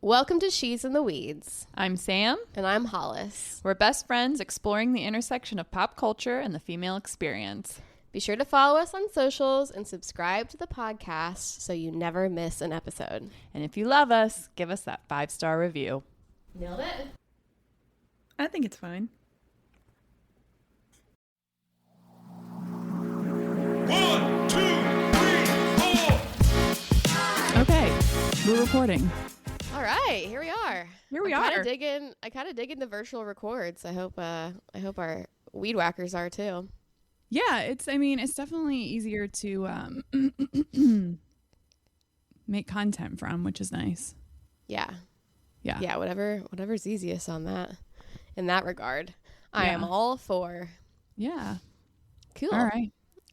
Welcome to She's in the Weeds. I'm Sam. And I'm Hollis. We're best friends exploring the intersection of pop culture and the female experience. Be sure to follow us on socials and subscribe to the podcast so you never miss an episode. And if you love us, give us that 5-star review. Nailed it? I think it's fine. 1, 2, 3, 4. Okay, we're recording. All right, here we are. Here we I are. kind of digging the virtual records. I hope our weed whackers are too. Yeah, it's definitely easier to make content from, which is nice. Yeah. Yeah. Whatever's easiest on that. In that regard, I am all for. Yeah. Cool. All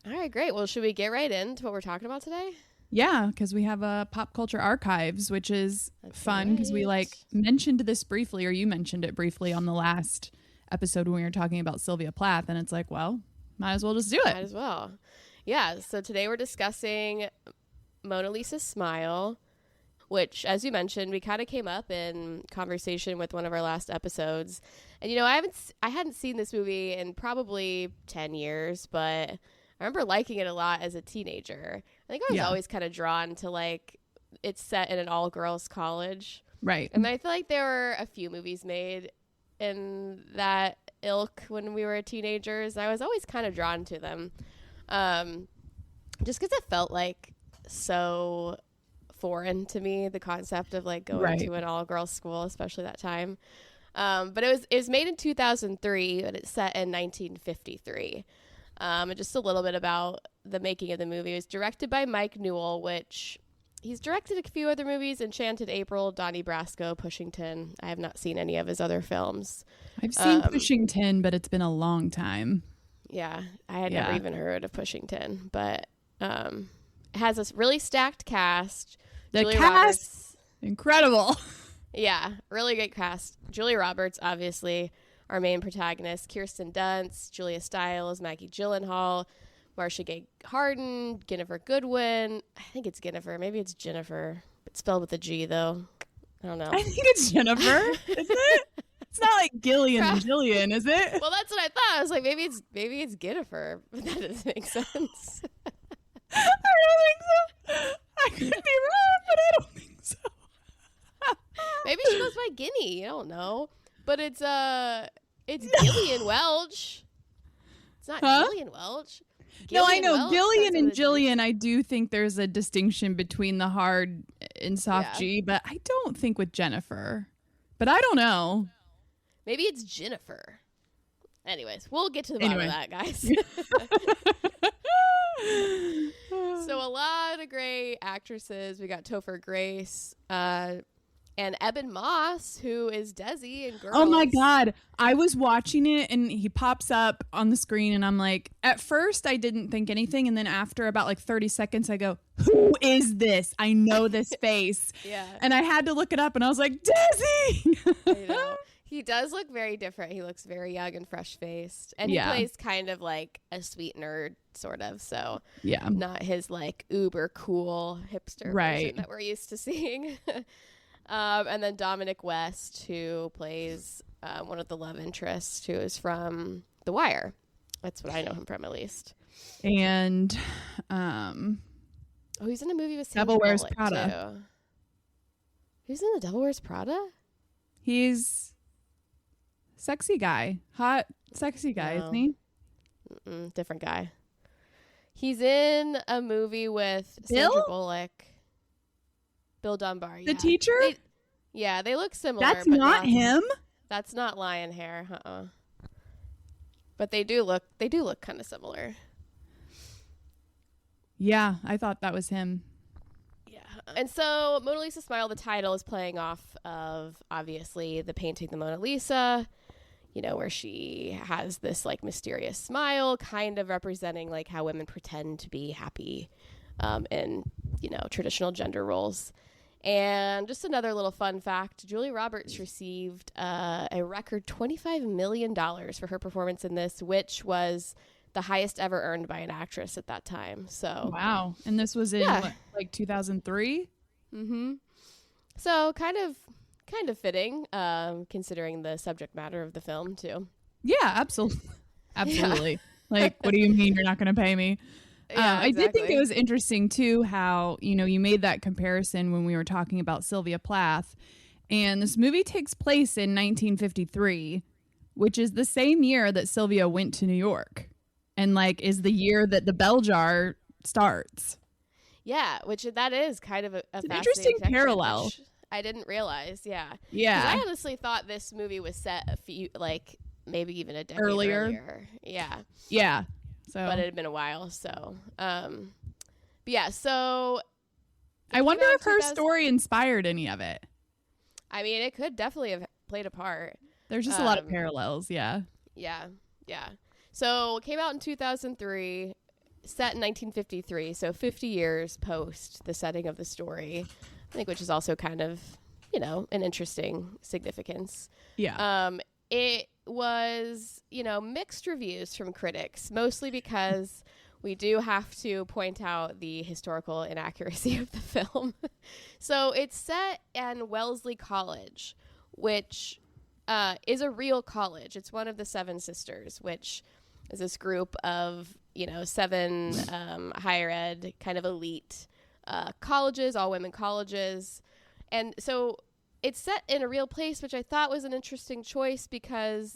right, great. Well, should we get right into what we're talking about today? Yeah, because we have a pop culture archives, which is fun because we right. mentioned this briefly, or you mentioned it briefly on the last episode when we were talking about Sylvia Plath, and it's like, well, might as well just do it. Might as well. Yeah, so today we're discussing Mona Lisa's Smile, which, as you mentioned, we kind of came up in conversation with one of our last episodes. And, I hadn't seen this movie in probably 10 years, but I remember liking it a lot as a teenager. I think I was always kind of drawn to, it's set in an all-girls college. Right. And I feel like there were a few movies made in that ilk when we were teenagers. I was always kind of drawn to them. Just because it felt so foreign to me, the concept of going to an all-girls school, especially that time. But it was made in 2003, and it's set in 1953. And just a little bit about the making of the movie. It was directed by Mike Newell, which he's directed a few other movies: Enchanted April, Donnie Brasco, Pushington. I have not seen any of his other films. I've seen Pushington, but it's been a long time. Yeah, I had never even heard of Pushington, but it has this really stacked cast. The Julia cast, Roberts, incredible. Yeah, really great cast. Julia Roberts, obviously, our main protagonist. Kirsten Dunst, Julia Stiles, Maggie Gyllenhaal, Marcia Gay Harden, Jennifer Goodwin. I think it's Jennifer. Maybe it's Jennifer. It's spelled with a G, though. I don't know. I think it's Jennifer, isn't it? It's not like Gillian and Jillian, is it? Well, that's what I thought. I was like, maybe it's Jennifer, but that doesn't make sense. I don't think so. I could be wrong, but I don't think so. Maybe she goes by Guinea. I don't know. But it's Gillian Welch. It's not Gillian Welch. No, I know. Welch, Gillian and Jillian, I do think there's a distinction between the hard and soft G, but I don't think with Jennifer. But I don't know. Maybe it's Jennifer. Anyways, we'll get to the bottom of that, guys. So a lot of great actresses. We got Topher Grace and Eben Moss, who is Desi in Girls. Oh my God. I was watching it and he pops up on the screen and I'm like, at first I didn't think anything. And then after about 30 seconds, I go, who is this? I know this face. Yeah. And I had to look it up and I was like, Desi! I know. He does look very different. He looks very young and fresh-faced. And he plays kind of like a sweet nerd, sort of. So not his uber cool hipster version that we're used to seeing. And then Dominic West, who plays one of the love interests, who is from The Wire. That's what I know him from, at least. And he's in a movie with Devil Wears Prada. Too. Who's in The Devil Wears Prada? He's sexy guy. Hot, sexy guy, isn't he? Different guy. He's in a movie with Sandra Bullock. Bill Dunbar. The teacher? They look similar. That's but not him? That's not lion hair. But they do look kind of similar. Yeah, I thought that was him. Yeah. And so Mona Lisa Smile, the title, is playing off of, obviously, the painting The Mona Lisa, where she has this mysterious smile, kind of representing how women pretend to be happy in traditional gender roles. And just another little fun fact, Julia Roberts received a record $25 million for her performance in this, which was the highest ever earned by an actress at that time. So wow. And this was in 2003? Mm-hmm. So kind of kind of fitting, considering the subject matter of the film too. Yeah, absolutely. Like, what do you mean you're not going to pay me? Yeah, I did think exactly. it was interesting too how, you made that comparison when we were talking about Sylvia Plath. And this movie takes place in 1953, which is the same year that Sylvia went to New York, and like is the year that the bell jar starts. Yeah, which that is kind of a It's an fascinating interesting connection, parallel. which I didn't realize. Yeah. 'Cause Yeah. I honestly thought this movie was set a few, like maybe even a decade Earlier. earlier. Yeah. Yeah. So But it had been a while. So, but yeah. So I wonder came out if her 2000 story inspired any of it. I mean, it could definitely have played a part. There's just a lot of parallels. Yeah. Yeah. Yeah. So it came out in 2003, set in 1953. So 50 years post the setting of the story, I think, which is also kind of, an interesting significance. Yeah. It was, mixed reviews from critics, mostly because we do have to point out the historical inaccuracy of the film. So it's set in Wellesley College, which is a real college. It's one of the Seven Sisters, which is this group of, 7 higher ed kind of elite colleges, all women colleges. And so it's set in a real place, which I thought was an interesting choice because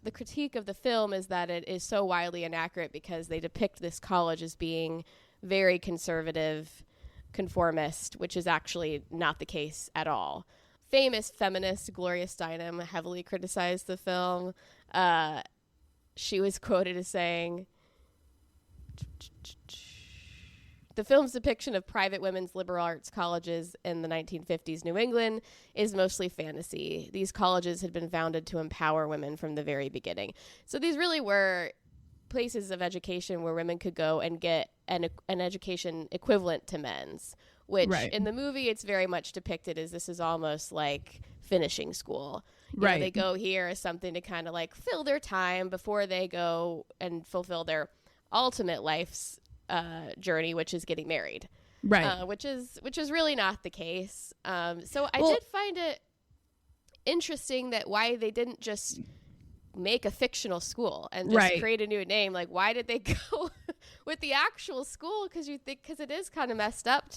the critique of the film is that it is so wildly inaccurate because they depict this college as being very conservative, conformist, which is actually not the case at all. Famous feminist Gloria Steinem heavily criticized the film. She was quoted as saying, "The film's depiction of private women's liberal arts colleges in the 1950s New England is mostly fantasy. These colleges had been founded to empower women from the very beginning." So these really were places of education where women could go and get an education equivalent to men's, which in the movie it's very much depicted as this is almost like finishing school. You know, they go here as something to kind of like fill their time before they go and fulfill their ultimate life's journey, which is getting married, which is really not the case. So I did find it interesting that why they didn't just make a fictional school and just create a new name. Like, why did they go with the actual school? Because it is kind of messed up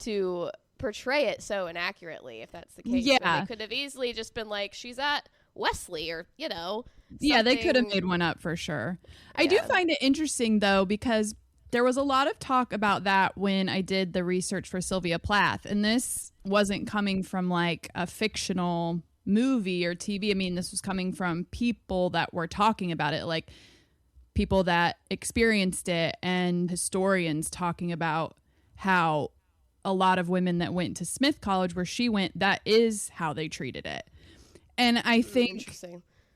to portray it so inaccurately, if that's the case. Yeah, they could have easily just been like, she's at Wesley, or yeah, they could have made one up for sure. I do find it interesting though, because there was a lot of talk about that when I did the research for Sylvia Plath, and this wasn't coming from like a fictional movie or TV. I mean, this was coming from people that were talking about it, like people that experienced it, and historians talking about how a lot of women that went to Smith College, where she went, that is how they treated it. And I think,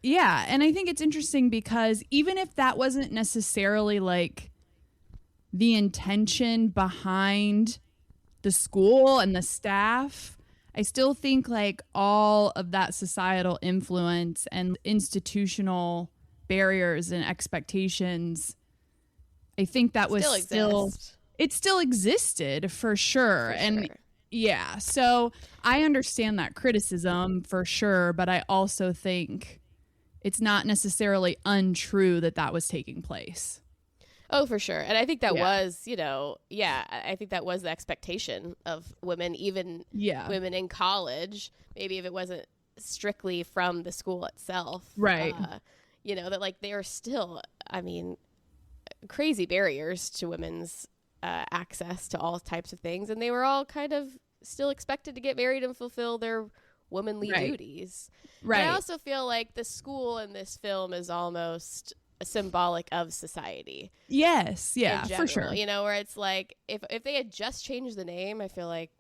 yeah, and I think it's interesting because even if that wasn't necessarily like the intention behind the school and the staff, I still think like all of that societal influence and institutional barriers and expectations, I think that was it still existed for sure. Yeah, so I understand that criticism for sure, but I also think it's not necessarily untrue that that was taking place. Oh, for sure. And I think that was, I think that was the expectation of women, even women in college, maybe if it wasn't strictly from the school itself. Right. That like they are still, I mean, crazy barriers to women's access to all types of things. And they were all kind of still expected to get married and fulfill their womanly duties. Right. And I also feel like the school in this film is almost symbolic of society. Yes, yeah, for sure. Where it's like if they had just changed the name, I feel like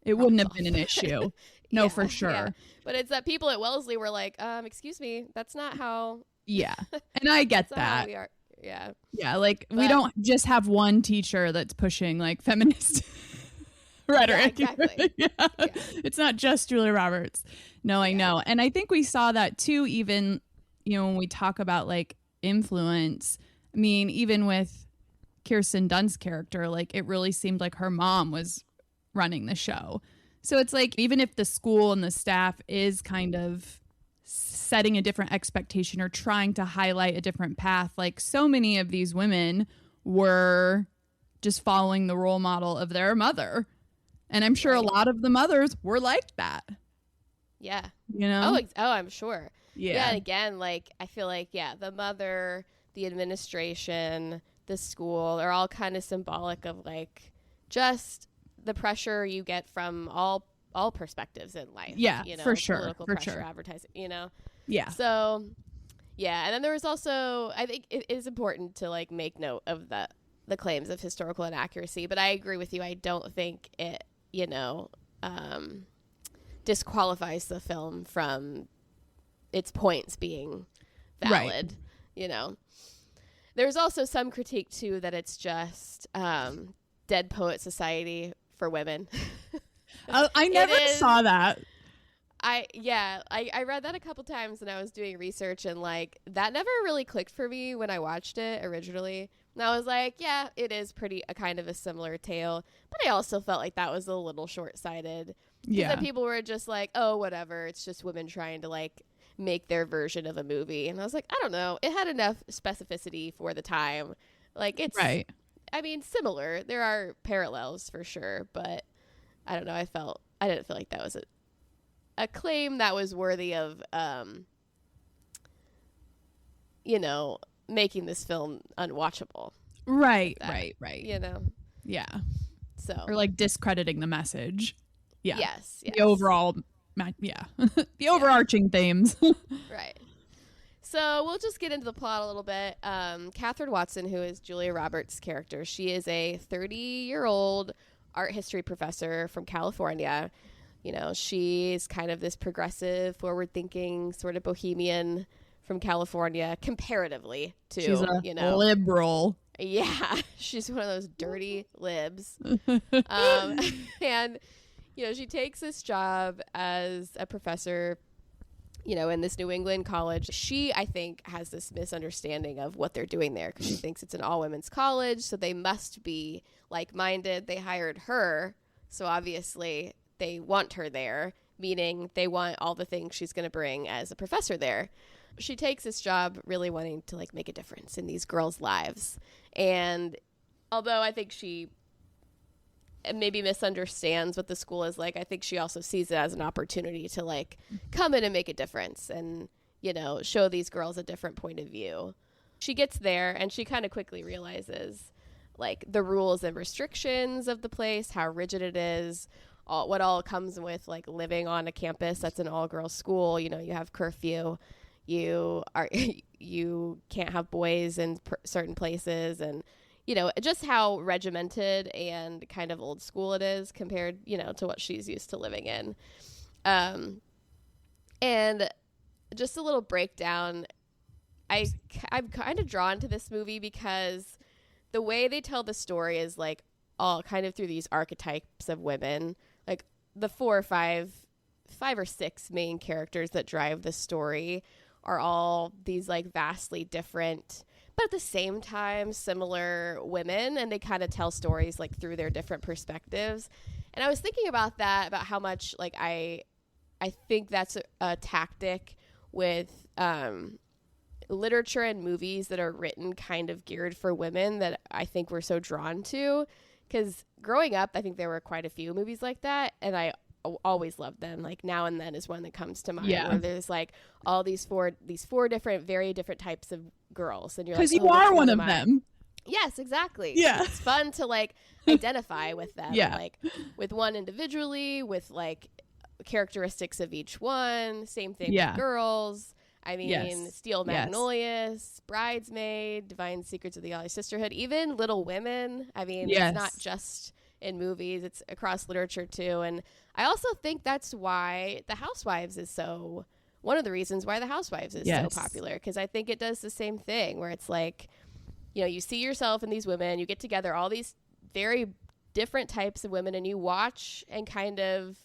it wouldn't have been an issue. No, for sure. Yeah. But it's that people at Wellesley were like, excuse me, that's not how. Yeah, and I get that. We are. Yeah. Yeah, like we don't just have one teacher that's pushing like feminist rhetoric. Yeah, exactly. Yeah. It's not just Julia Roberts. No, I know. And I think we saw that too, even, when we talk about like influence. I mean, even with Kirsten Dunst's character, like it really seemed like her mom was running the show. So it's like, even if the school and the staff is kind of setting a different expectation or trying to highlight a different path, like so many of these women were just following the role model of their mother. And I'm sure a lot of the mothers were like that. Yeah. You know? Oh, I'm sure. Yeah. And again, like, I feel like, the mother, the administration, the school are all kind of symbolic of like just the pressure you get from all perspectives in life. Yeah, you know, for sure. Political For pressure, sure. advertising, you know? Yeah. So, and then there was also, I think it is important to like make note of the claims of historical inaccuracy, but I agree with you. I don't think it, disqualifies the film from its points being valid, There's also some critique too that it's just Dead Poet Society for women. I never saw that. I read that a couple times when I was doing research, and like that never really clicked for me when I watched it originally. And I was like, yeah, it is a kind of a similar tale, but I also felt like that was a little short-sighted. Yeah. That people were just like, oh, whatever, it's just women trying to like make their version of a movie. And I was like, I don't know, it had enough specificity for the time. Like, it's right. I mean, similar. There are parallels for sure, but I don't know. I didn't feel like that was a claim that was worthy of, making this film unwatchable. Right. Yeah. So. Or like discrediting the message. Yeah. Yes. The overall, the overarching themes. Right. So we'll just get into the plot a little bit. Catherine Watson, who is Julia Roberts' character, she is a 30-year-old art history professor from California. She's kind of this progressive, forward-thinking sort of bohemian from California, comparatively to, she's a liberal. Yeah, she's one of those dirty libs. And, she takes this job as a professor, in this New England college. She, I think, has this misunderstanding of what they're doing there because she thinks it's an all-women's college, so they must be like-minded. They hired her, so obviously they want her there, meaning they want all the things she's going to bring as a professor there. She takes this job really wanting to like make a difference in these girls' lives. And although I think she maybe misunderstands what the school is like, I think she also sees it as an opportunity to like come in and make a difference and, show these girls a different point of view. She gets there and she kind of quickly realizes like the rules and restrictions of the place, how rigid it is, what all comes with like living on a campus that's an all-girls school. You have curfew. You can't have boys in certain places, and just how regimented and kind of old school it is compared to what she's used to living in. And just a little breakdown, I'm kind of drawn to this movie because the way they tell the story is like all kind of through these archetypes of women, like the 4 or 5 or 6 main characters that drive the story are all these like vastly different, but at the same time similar women, and they kind of tell stories like through their different perspectives. And I was thinking about that, about how much like I think that's a tactic with literature and movies that are written kind of geared for women that I think we're so drawn to, because growing up I think there were quite a few movies like that, and I always loved them. Like Now and Then is one that comes to mind, where there's like all these four different, very different types of girls, and you're like, because you are one of them. Yes, exactly. Yeah, it's fun to like identify with them. Yeah, like with one individually, with like characteristics of each one. Same thing with girls. I mean, Steel Magnolias, Bridesmaid, Divine Secrets of the Ollie Sisterhood, even Little Women. I mean, it's not just in movies, it's across literature too. And I also think that's why The Housewives is one of the reasons why The Housewives is so popular, because I think it does the same thing where it's like, you see yourself in these women, you get together all these very different types of women, and you watch and kind of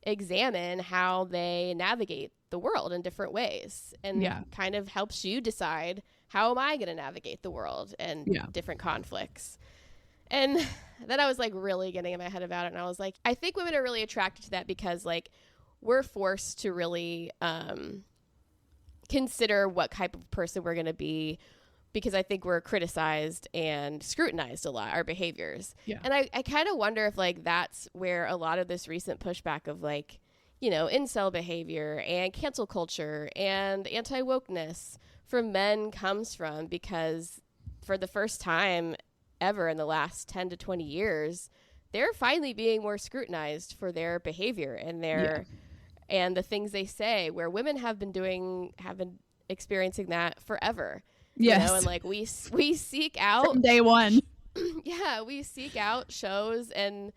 examine how they navigate the world in different ways, and kind of helps you decide, how am I going to navigate the world and different conflicts. And then I was like really getting in my head about it, and I was like, I think women are really attracted to that because like we're forced to really consider what type of person we're going to be, because I think we're criticized and scrutinized a lot, our behaviors. Yeah. And I kind of wonder if like that's where a lot of this recent pushback of like, you know, incel behavior and cancel culture and anti-wokeness from men comes from, because for the first time ever in the last 10 to 20 years, they're finally being more scrutinized for their behavior and their and the things they say, where women have been experiencing that forever. Yes. You know, and like we seek out from day one. Yeah, we seek out shows and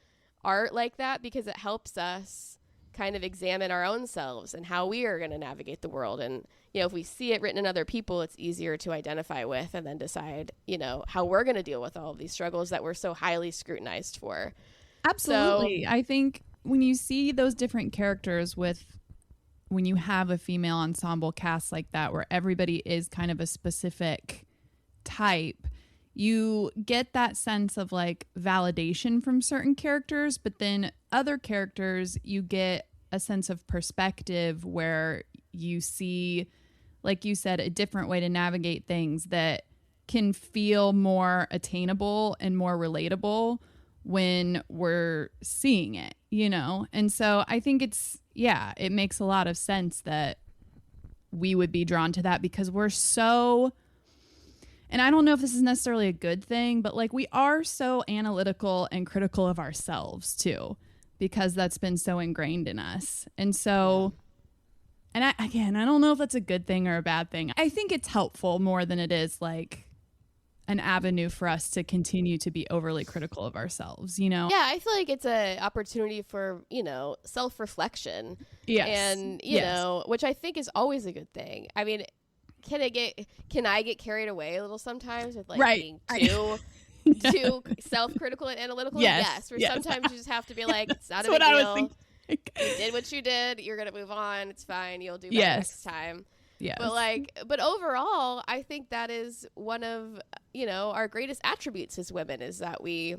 art like that because it helps us kind of examine our own selves and how we are going to navigate the world. And, you know, if we see it written in other people, it's easier to identify with and then decide, you know, how we're going to deal with all of these struggles that we're so highly scrutinized for. Absolutely. So, I think when you see those different characters when you have a female ensemble cast like that, where everybody is kind of a specific type, you get that sense of like validation from certain characters, but then other characters, you get a sense of perspective where you see, like you said, a different way to navigate things that can feel more attainable and more relatable when we're seeing it, you know? And so I think it makes a lot of sense that we would be drawn to that, because we're so, and I don't know if this is necessarily a good thing, but like we are so analytical and critical of ourselves too, because that's been so ingrained in us. And so, and I don't know if that's a good thing or a bad thing. I think it's helpful more than it is like an avenue for us to continue to be overly critical of ourselves, you know? Yeah, I feel like it's an opportunity for, you know, self-reflection. Yes. And, you know, which I think is always a good thing. I mean, can I get carried away a little sometimes with like being too self-critical and analytical? Yes. Where sometimes you just have to be like, it's not a big deal. You did what you did. You're going to move on. It's fine. You'll do better next time. Yes. But overall, I think that is one of, you know, our greatest attributes as women, is that we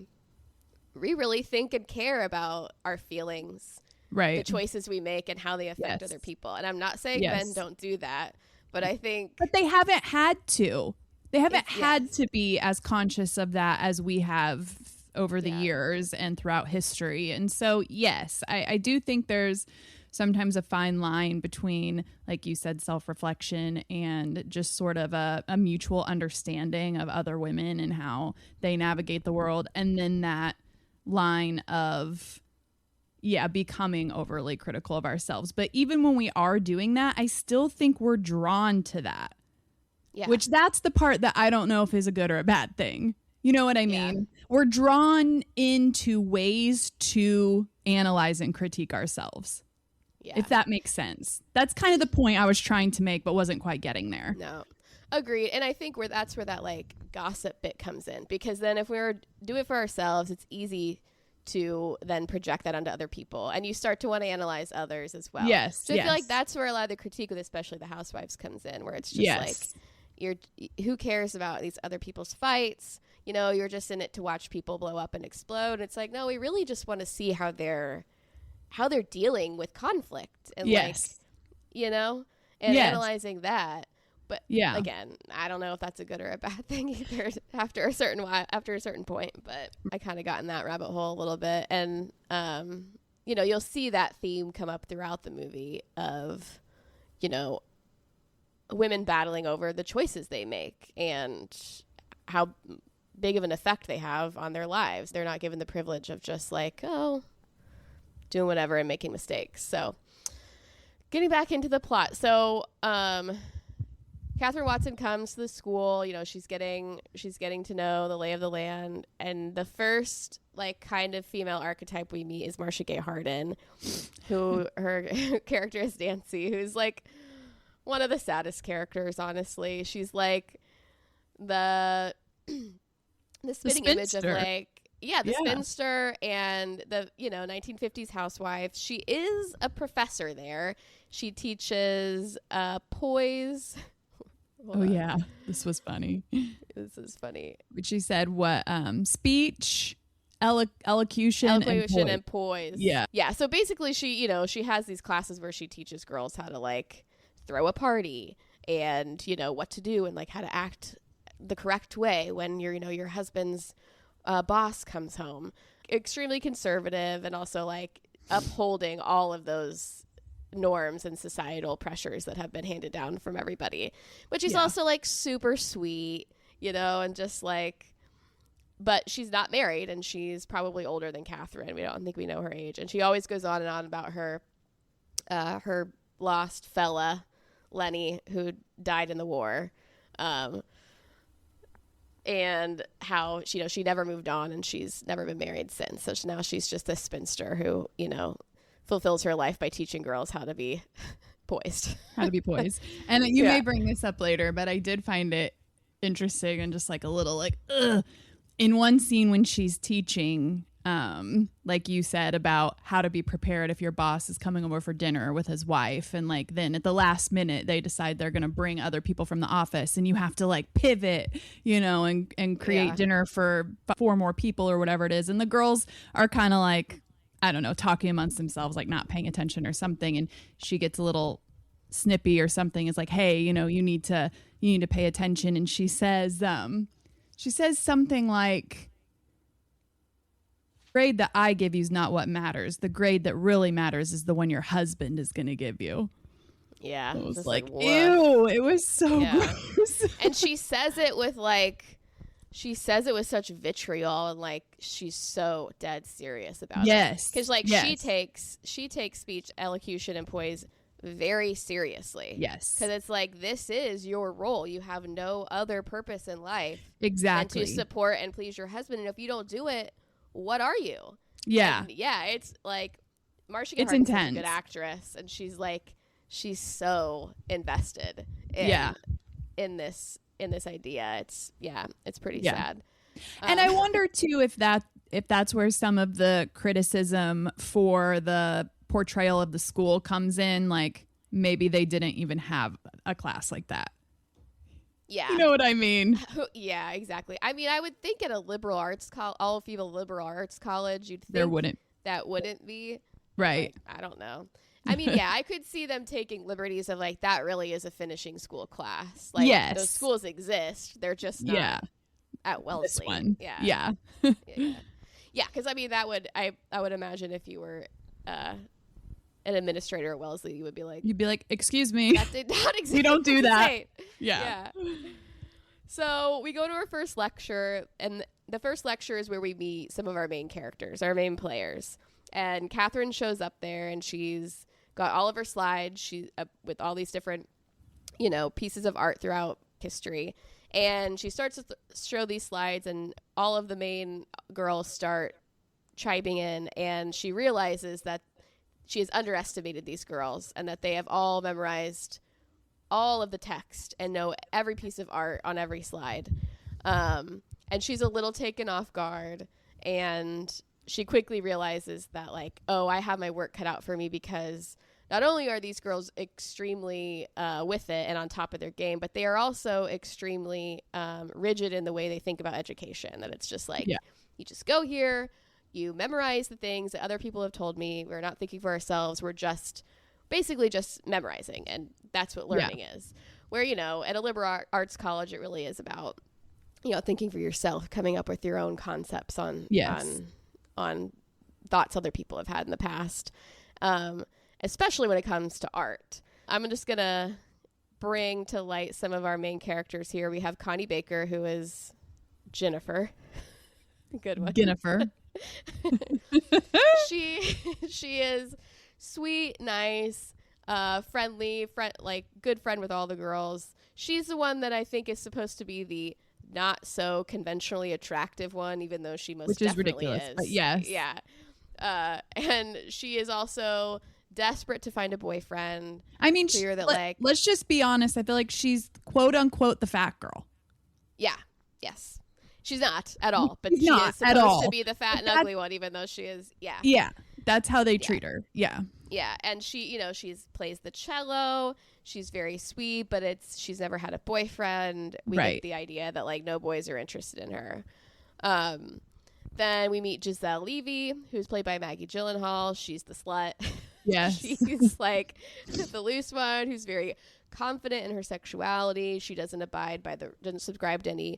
really think and care about our feelings, right? The choices we make and how they affect other people. And I'm not saying men don't do that, but I think, but they haven't had to. They haven't had to be as conscious of that as we have over the years and throughout history. And so, yes, I do think there's sometimes a fine line between, like you said, self-reflection and just sort of a mutual understanding of other women and how they navigate the world. And then that line of, becoming overly critical of ourselves. But even when we are doing that, I still think we're drawn to that. Yeah. Which that's the part that I don't know if is a good or a bad thing. You know what I mean? Yeah. We're drawn into ways to analyze and critique ourselves. Yeah. If that makes sense. That's kind of the point I was trying to make, but wasn't quite getting there. No. Agreed. And I think that's where that like gossip bit comes in, because then if we're do it for ourselves, it's easy to then project that onto other people, and you start to want to analyze others as well. Yes. So I feel like that's where a lot of the critique with especially the housewives comes in, where it's just like, who cares about these other people's fights? You know, you're just in it to watch people blow up and explode. And it's like, no, we really just want to see how they're dealing with conflict and like, you know, and analyzing that. But again, I don't know if that's a good or a bad thing either after a certain point, but I kind of got in that rabbit hole a little bit. And, you know, you'll see that theme come up throughout the movie of, you know, women battling over the choices they make and how big of an effect they have on their lives. They're not given the privilege of just like, doing whatever and making mistakes. So getting back into the plot. So, Catherine Watson comes to the school, you know, she's getting to know the lay of the land. And the first like kind of female archetype we meet is Marcia Gay Harden, who her character is Nancy, who's like one of the saddest characters, honestly. She's like the spitting image of like, spinster and the, you know, 1950s housewife. She is a professor there. She teaches poise, Oh yeah, this was funny. This is funny. But she said what? Speech, elocution, and poise. Yeah. Yeah. So basically she has these classes where she teaches girls how to like throw a party and, what to do and like how to act the correct way when your husband's boss comes home. Extremely conservative and also like upholding all of those norms and societal pressures that have been handed down from everybody. But she's also like super sweet, and just like, but she's not married and she's probably older than Catherine. We don't think we know her age. And she always goes on and on about her lost fella, Lenny, who died in the war. And how she never moved on and she's never been married since. So now she's just a spinster who, fulfills her life by teaching girls how to be poised. How to be poised. And you may bring this up later, but I did find it interesting and just like a little like, ugh. In one scene when she's teaching, like you said, about how to be prepared if your boss is coming over for dinner with his wife. And like then at the last minute, they decide they're going to bring other people from the office and you have to like pivot, and create dinner for 4 more people or whatever it is. And the girls are kind of like, I don't know, talking amongst themselves, like not paying attention or something. And she gets a little snippy or something. It's like, hey, you need to pay attention. And she says something like, grade that I give you is not what matters. The grade that really matters is the one your husband is going to give you. Yeah. It was like, ew, it was so gross. And she says it with such vitriol and like she's so dead serious about it. Yes. Because like she takes speech, elocution, and poise very seriously. Yes. Because it's like, this is your role. You have no other purpose in life. Exactly. Than to support and please your husband. And if you don't do it, what are you? Yeah. And it's like Marcia It's Gay Harden's intense. a good actress, and she's so invested in this idea. It's pretty sad. And I wonder too if that's where some of the criticism for the portrayal of the school comes in. Like maybe they didn't even have a class like that. Yeah. You know what I mean? Yeah, exactly. I mean, I would think at a liberal arts all-female liberal arts college, you'd think that wouldn't be. Right. Like, I don't know. I mean, yeah, I could see them taking liberties of like, that really is a finishing school class. Like, yes. Those schools exist. They're just not at Wellesley. This one. Yeah. Yeah, because I mean, I would imagine if you were an administrator at Wellesley, you'd be like, excuse me, that did not exist. We don't do that. Yeah. So we go to our first lecture, and the first lecture is where we meet some of our main characters, our main players. And Catherine shows up there, and she's got all of her slides. She's with all these different, pieces of art throughout history. And she starts to show these slides, and all of the main girls start chiming in, and she realizes that she has underestimated these girls and that they have all memorized all of the text and know every piece of art on every slide. And she's a little taken off guard, and she quickly realizes that like, oh, I have my work cut out for me, because not only are these girls extremely with it and on top of their game, but they are also extremely rigid in the way they think about education. That it's just like, you just go here, you memorize the things that other people have told me. We're not thinking for ourselves. We're basically just memorizing. And that's what learning is. Where, at a liberal arts college, it really is about, thinking for yourself, coming up with your own concepts on thoughts other people have had in the past, especially when it comes to art. I'm just going to bring to light some of our main characters here. We have Connie Baker, who is Jennifer. Good one. Jennifer. She is sweet, nice, friendly, good friend with all the girls. She's the one that I think is supposed to be the not so conventionally attractive one, even though she most definitely is. But yes. Yeah. And she is also desperate to find a boyfriend. I mean, let's just be honest. I feel like she's quote unquote the fat girl. Yeah. Yes. She's not at all, but she's is supposed to be the fat and ugly one, even though she is. Yeah. Yeah. That's how they treat her. Yeah. Yeah, and she, she's plays the cello. She's very sweet, but she's never had a boyfriend. We get the idea that like no boys are interested in her. Then we meet Giselle Levy, who's played by Maggie Gyllenhaal. She's the slut. Yes. She's like the loose one who's very confident in her sexuality. She doesn't subscribe to any,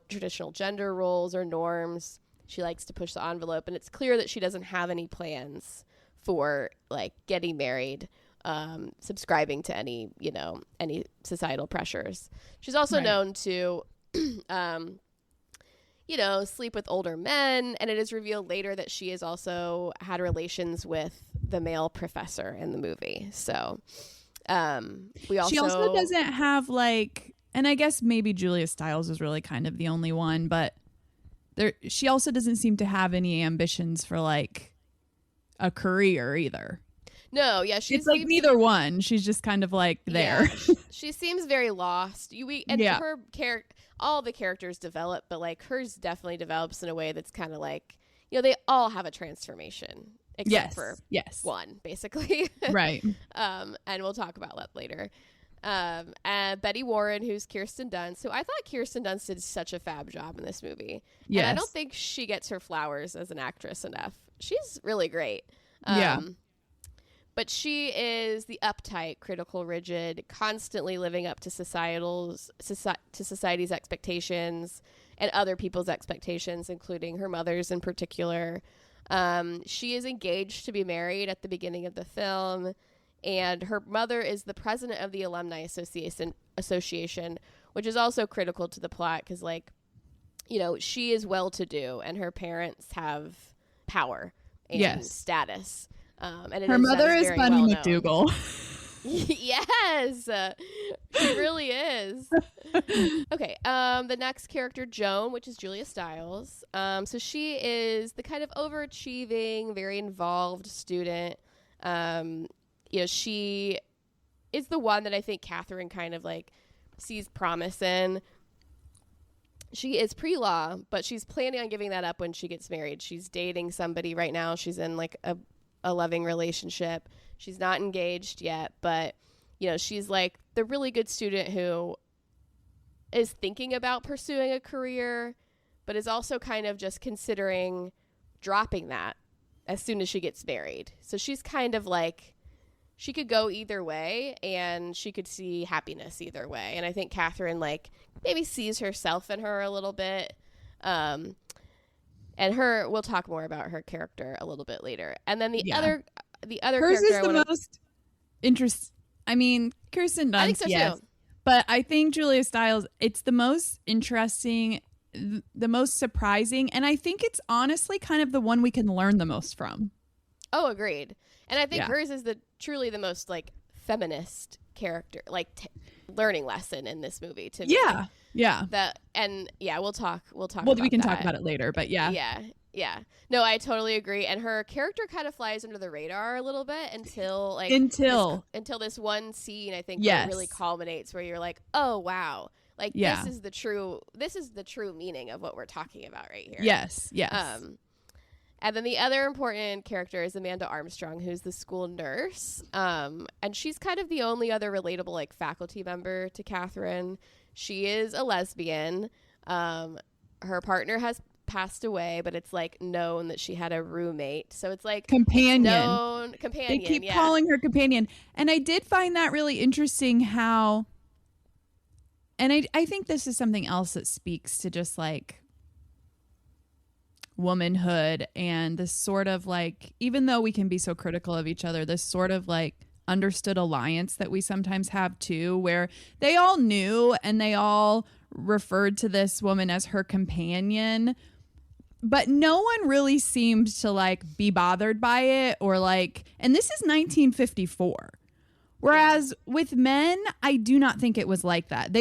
traditional gender roles or norms. She likes to push the envelope, and it's clear that she doesn't have any plans for like getting married, subscribing to any societal pressures. She's also known to sleep with older men, and it is revealed later that she has also had relations with the male professor in the movie. So she also doesn't have like, and I guess maybe Julia Stiles is really kind of the only one, but she also doesn't seem to have any ambitions for like a career either. No, yeah, it's like neither one. She's just kind of like there. Yeah, she seems very lost. Her all the characters develop, but like hers definitely develops in a way that's kind of like, they all have a transformation except for one, basically. Right. And we'll talk about that later. And Betty Warren, who's Kirsten Dunst, who I thought Kirsten Dunst did such a fab job in this movie. Yes. And I don't think she gets her flowers as an actress enough. She's really great. But she is the uptight, critical, rigid, constantly living up to society's expectations and other people's expectations, including her mother's in particular. She is engaged to be married at the beginning of the film, and her mother is the president of the Alumni Association, which is also critical to the plot because, like, she is well-to-do and her parents have power and status. And her mother is Bunny McDougal. Yes, she really is. Okay, the next character, Joan, which is Julia Stiles. So she is the kind of overachieving, very involved student. She is the one that I think Catherine kind of like sees promise in. She is pre-law, but she's planning on giving that up when she gets married. She's dating somebody right now. She's in like a loving relationship. She's not engaged yet, but she's like the really good student who is thinking about pursuing a career, but is also kind of just considering dropping that as soon as she gets married. So she's kind of like, she could go either way and she could see happiness either way. And I think Catherine like maybe sees herself in her a little bit. And we'll talk more about her character a little bit later. And then the other hers character is the most interesting. I mean, Kirsten Dunst, I think so too. But I think Julia Stiles, it's the most interesting, the most surprising, and I think it's honestly kind of the one we can learn the most from. Oh, agreed. And I think hers is truly the most like feminist character, like learning lesson in this movie to me. Yeah. We'll talk. Well, we can talk about it later, but yeah. No, I totally agree. And her character kind of flies under the radar a little bit until this one scene, I think, where it really culminates, where you're like, oh wow, like this is the true meaning of what we're talking about right here. Yes. And then the other important character is Amanda Armstrong, who's the school nurse. And she's kind of the only other relatable like faculty member to Catherine. She is a lesbian. Her partner has passed away, but it's like known that she had a roommate. So it's like companion. They keep calling her companion. And I did find that really interesting how, and I think this is something else that speaks to just like womanhood and this sort of like, even though we can be so critical of each other, this sort of like understood alliance that we sometimes have too, where they all knew and they all referred to this woman as her companion, but no one really seemed to like be bothered by it or like, and this is 1954. Whereas with men, I do not think it was like that.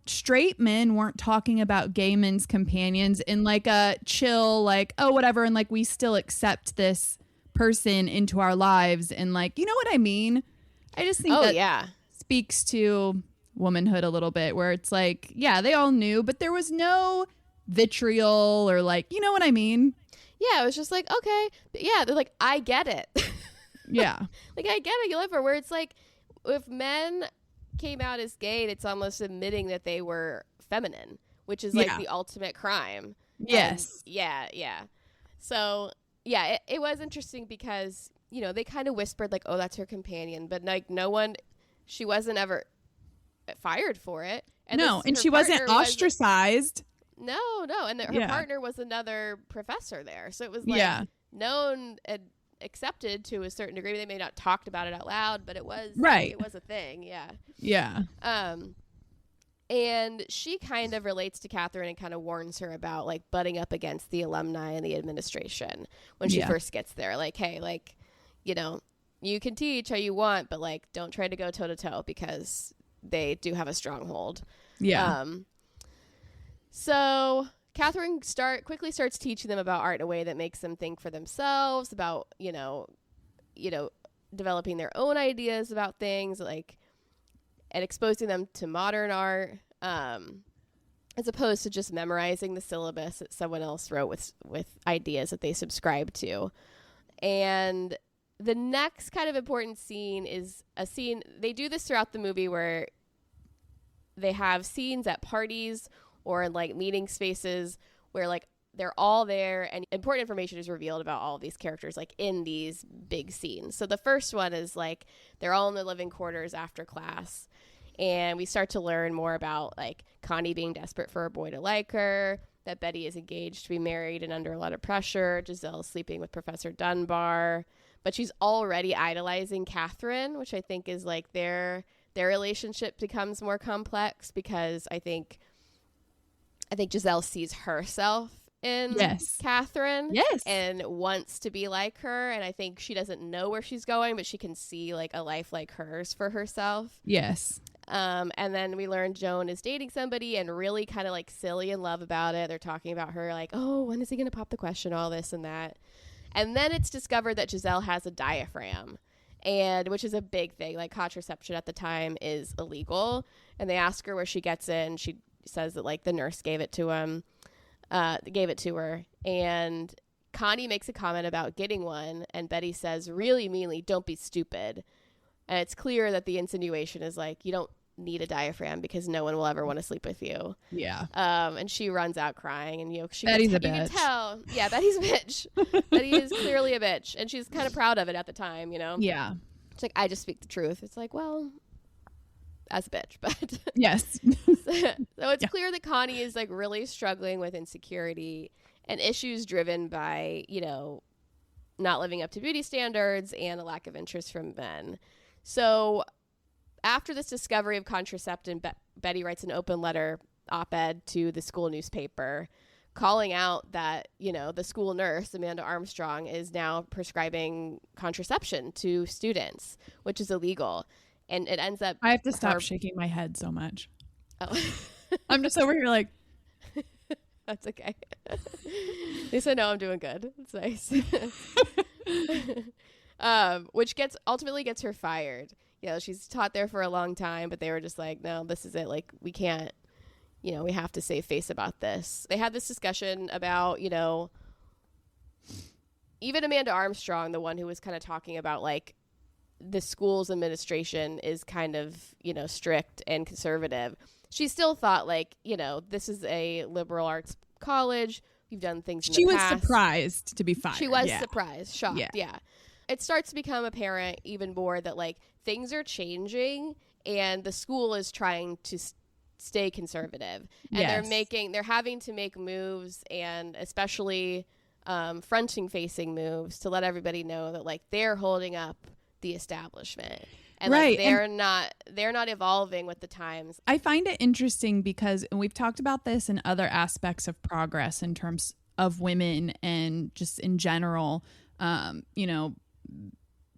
Straight men weren't talking about gay men's companions in like a chill, like, oh, whatever. And like, we still accept this person into our lives. And like, you know what I mean? I just think speaks to womanhood a little bit, where it's like, yeah, they all knew, but there was no vitriol or like, you know what I mean? Yeah, it was just like, okay. Yeah, they're like, I get it. Yeah. Like, I get it, you love her, where it's like, if men came out as gay, it's almost admitting that they were feminine, which is like the ultimate crime. Yes. And yeah. So, yeah, it was interesting because, you know, they kind of whispered like, oh, that's her companion. But like she wasn't ever fired for it. And and she wasn't ostracized. No. And her partner was another professor there. So it was like known and accepted to a certain degree. They may not talked about it out loud, but it was it was a thing. Yeah. And she kind of relates to Catherine and kind of warns her about like butting up against the alumni and the administration when she first gets there. Like, hey, like, you know, you can teach how you want, but like, don't try to go toe to toe because they do have a stronghold. Yeah. So Catherine quickly starts teaching them about art in a way that makes them think for themselves about, you know, developing their own ideas about things, like, and exposing them to modern art, as opposed to just memorizing the syllabus that someone else wrote with ideas that they subscribe to. And the next kind of important scene is a scene, they do this throughout the movie where they have scenes at parties or in like meeting spaces where like they're all there and important information is revealed about all of these characters like in these big scenes. So the first one is like they're all in their living quarters after class, and we start to learn more about like Connie being desperate for a boy to like her, that Betty is engaged to be married and under a lot of pressure, Giselle sleeping with Professor Dunbar, but she's already idolizing Catherine, which I think is like their relationship becomes more complex because I think Giselle sees herself in Catherine and wants to be like her. And I think she doesn't know where she's going, but she can see like a life like hers for herself. Yes. And then we learn Joan is dating somebody and really kind of like silly in love about it. They're talking about her like, oh, when is he going to pop the question? All this and that. And then it's discovered that Giselle has a diaphragm, and which is a big thing. Like contraception at the time is illegal. And they ask her where she gets it, and she says that like the nurse gave it to her. And Connie makes a comment about getting one, and Betty says really meanly, don't be stupid. And it's clear that the insinuation is like, you don't need a diaphragm because no one will ever want to sleep with you. Yeah. And she runs out crying, and Betty's a bitch. You can tell. Yeah, Betty's a bitch. Betty is clearly a bitch, and she's kind of proud of it at the time, you know? Yeah. It's like, I just speak the truth. It's like, well, as a bitch, but yes. So it's clear that Connie is like really struggling with insecurity and issues driven by, you know, not living up to beauty standards and a lack of interest from men. So after this discovery of contraception, Betty writes an open letter op-ed to the school newspaper calling out that, you know, the school nurse, Amanda Armstrong, is now prescribing contraception to students, which is illegal. And it ends up... I have to stop shaking my head so much. Oh. I'm just over here like... That's okay. They said, no, I'm doing good. It's nice. Which ultimately gets her fired. You know, she's taught there for a long time, but they were just like, no, this is it. Like, we can't, you know, we have to save face about this. They had this discussion about, you know, even Amanda Armstrong, the one who was kind of talking about like the school's administration is kind of, you know, strict and conservative. She still thought like, you know, this is a liberal arts college. We've done things in the past. She was surprised to be fired. She was surprised, shocked. Yeah. It starts to become apparent even more that like things are changing and the school is trying to stay conservative, and they're having to make moves, and especially fronting facing moves to let everybody know that like they're holding up the establishment. And like, they're not evolving with the times. I find it interesting because, and we've talked about this in other aspects of progress in terms of women and just in general, you know,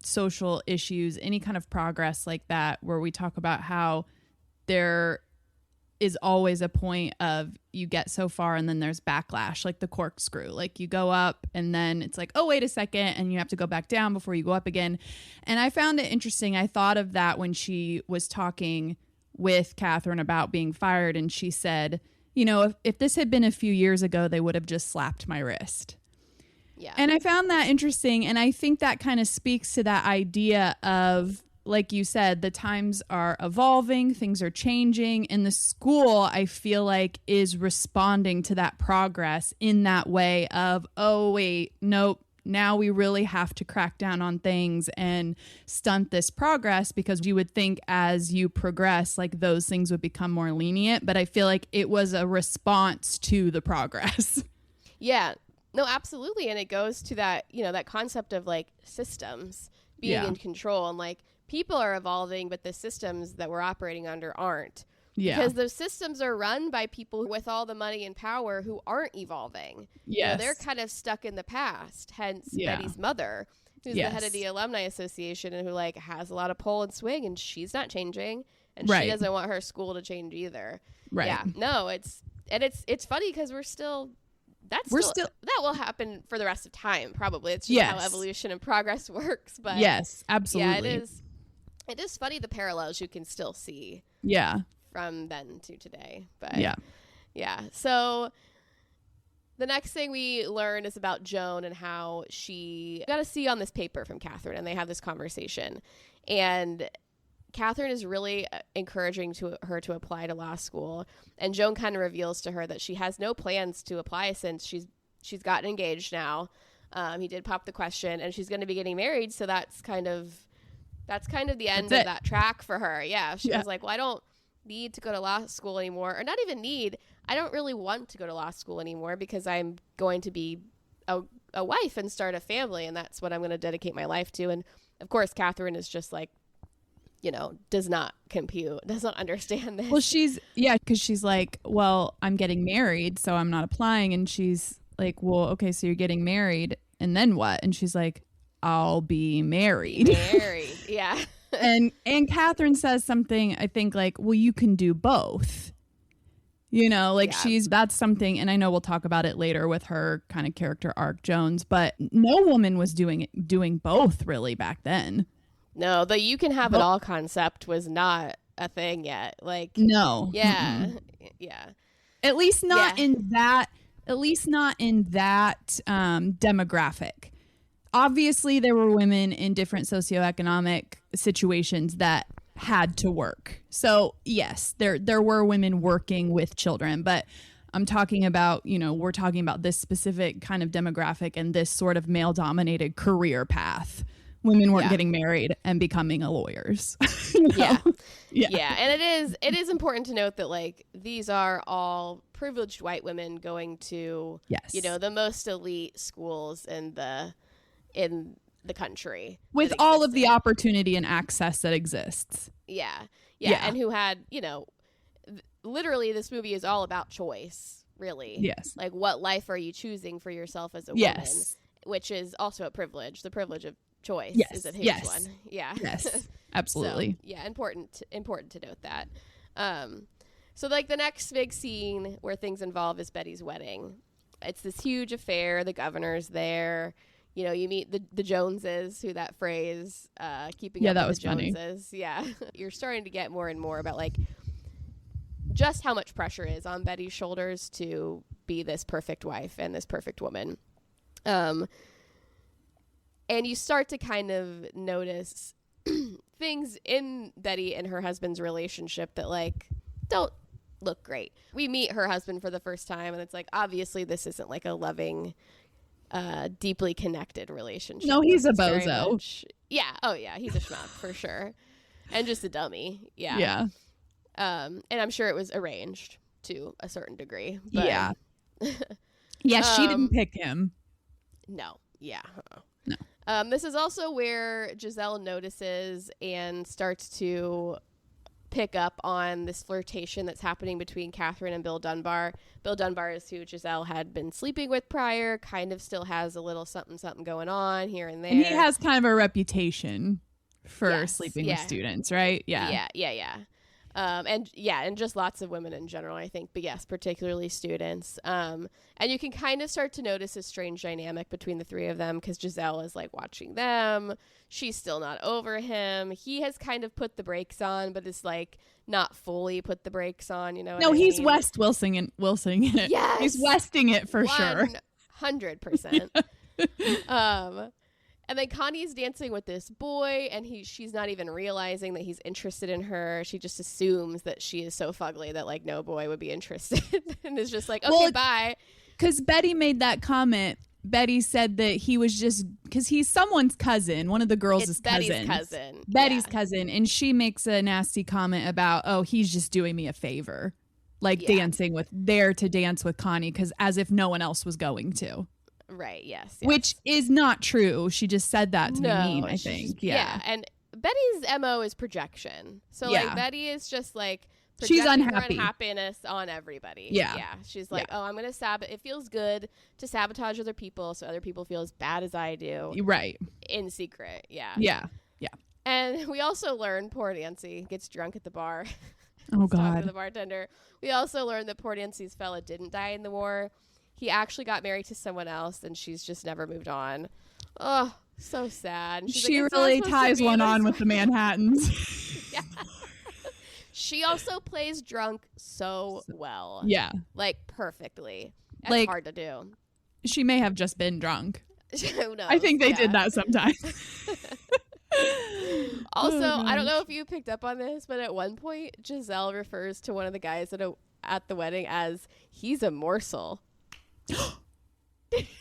social issues, any kind of progress like that, where we talk about how there is always a point of you get so far and then there's backlash, like the corkscrew, like you go up and then it's like, oh, wait a second, and you have to go back down before you go up again. And I found it interesting. I thought of that when she was talking with Catherine about being fired, and she said, you know, if this had been a few years ago, they would have just slapped my wrist. Yeah. And I found that interesting. And I think that kind of speaks to that idea of, like you said, the times are evolving, things are changing, and the school, I feel like, is responding to that progress in that way of, oh, wait, nope, now we really have to crack down on things and stunt this progress, because you would think as you progress, like those things would become more lenient. But I feel like it was a response to the progress. Yeah, no, absolutely. And it goes to that, that concept of like systems being in control, and like people are evolving, but the systems that we're operating under aren't. Yeah. Because those systems are run by people with all the money and power who aren't evolving. Yes. They're kind of stuck in the past, hence Betty's mother, who's the head of the Alumni Association and who like has a lot of pull and swing, and she's not changing, and she doesn't want her school to change either. Right. Yeah. No, it's funny because we're still that will happen for the rest of time, probably. It's just how evolution and progress works. But yes, absolutely. Yeah, it is funny the parallels you can still see. Yeah. From then to today. But yeah. So the next thing we learn is about Joan and how she got a C on this paper from Catherine, and they have this conversation. And Catherine is really encouraging her to apply to law school, and Joan kind of reveals to her that she has no plans to apply since she's gotten engaged now. He did pop the question, and she's going to be getting married, so that's kind of the end of that track for her. Yeah, she was like, well, I don't need to go to law school anymore, or not even need. I don't really want to go to law school anymore because I'm going to be a wife and start a family, and that's what I'm going to dedicate my life to. And of course, Catherine is just like, does not compute, does not understand this. Well, because she's like, well, I'm getting married, so I'm not applying. And she's like, well, okay, so you're getting married, and then what? And she's like, I'll be married. Yeah. and Catherine says something, I think, like, well, you can do both. That's something, and I know we'll talk about it later with her kind of character arc, Jones, but no woman was doing both really back then. No, the you can have it all concept was not a thing yet. Like, no. Yeah. Yeah. At least not in that demographic. Obviously, there were women in different socioeconomic situations that had to work. So, yes, there were women working with children, but I'm talking about, we're talking about this specific kind of demographic and this sort of male-dominated career path. Women weren't getting married and becoming lawyers. Yeah. And it is important to note that like these are all privileged white women going to the most elite schools in the country with all of the opportunity and access that exists. Yeah. And who had literally this movie is all about choice, really. Yes. Like, what life are you choosing for yourself as a woman, which is also a privilege. The privilege of choice is a huge one. Yeah. Yes. Absolutely. So, important to note that. So like the next big scene where things involve is Betty's wedding. It's this huge affair. The governor's there. You meet the Joneses, who that phrase, keeping up that with was the Joneses. Funny. Yeah. You're starting to get more and more about like just how much pressure is on Betty's shoulders to be this perfect wife and this perfect woman. And you start to kind of notice things in Betty and her husband's relationship that like don't look great. We meet her husband for the first time, and it's like, obviously this isn't like a loving, deeply connected relationship. No, he's a bozo. Yeah. Oh yeah. He's a schmuck for sure. And just a dummy. Yeah. Yeah. And I'm sure it was arranged to a certain degree. But yeah. Yeah. She didn't pick him. No. Yeah. No. This is also where Giselle notices and starts to pick up on this flirtation that's happening between Catherine and Bill Dunbar. Bill Dunbar is who Giselle had been sleeping with prior, kind of still has a little something going on here and there. And he has kind of a reputation for sleeping with students, right? Yeah. Yeah. And just lots of women in general, I think, but yes, particularly students. And you can kind of start to notice a strange dynamic between the three of them because Giselle is like watching them. She's still not over him. He has kind of put the brakes on, but is like not fully put the brakes on, No, he's West Wilsoning it. Yes. He's Westing it for sure. 100%. And then Connie's dancing with this boy, and she's not even realizing that he's interested in her. She just assumes that she is so fugly that like no boy would be interested, and is just like, okay, bye. Because Betty made that comment. Betty said that he was just because he's someone's cousin, one of the girls' cousin. Betty's cousin, and she makes a nasty comment about, oh, he's just doing me a favor, like dancing to dance with Connie, because as if no one else was going to. Right. Yes. Which is not true. She just said that to be mean, I think. Yeah. And Betty's MO is projection. So like Betty is just like she's projecting unhappy. her unhappiness on everybody. Yeah. Yeah. She's like, oh, I'm going to it feels good to sabotage other people so other people feel as bad as I do. Right. In secret. Yeah. Yeah. Yeah. And we also learn poor Nancy gets drunk at the bar. Oh God. To the bartender. We also learned that poor Nancy's fella didn't die in the war. He actually got married to someone else, and she's just never moved on. Oh, so sad. And she like, really ties one on with the Manhattans. Yeah. She also plays drunk so well. Yeah. Like, perfectly. That's like, hard to do. She may have just been drunk. Who knows? I think they did that sometimes. Also, I don't know if you picked up on this, but at one point, Giselle refers to one of the guys at the wedding as, he's a morsel.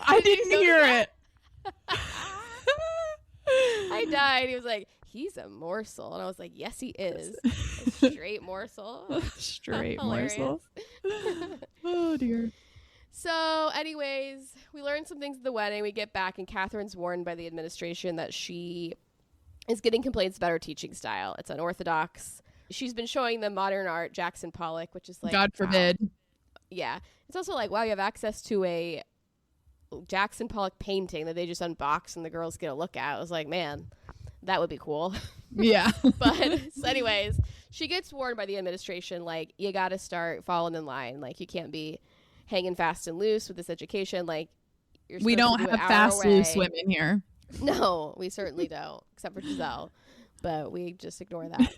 I didn't hear it. I died. He was like, he's a morsel. And I was like, yes, he is. A straight morsel. Straight morsel. Oh, dear. So, anyways, we learned some things at the wedding. We get back, and Catherine's warned by the administration that she is getting complaints about her teaching style. It's unorthodox. She's been showing them modern art, Jackson Pollock, which is like, God forbid. Wow. Yeah. It's also like, wow, you have access to a Jackson Pollock painting that they just unbox and the girls get a look at. I was like, man, that would be cool. Yeah. But so anyways, she gets warned by the administration, like, you got to start falling in line. Like, you can't be hanging fast and loose with this education. Like, we don't have fast, loose women here. No, we certainly don't, except for Giselle. But we just ignore that.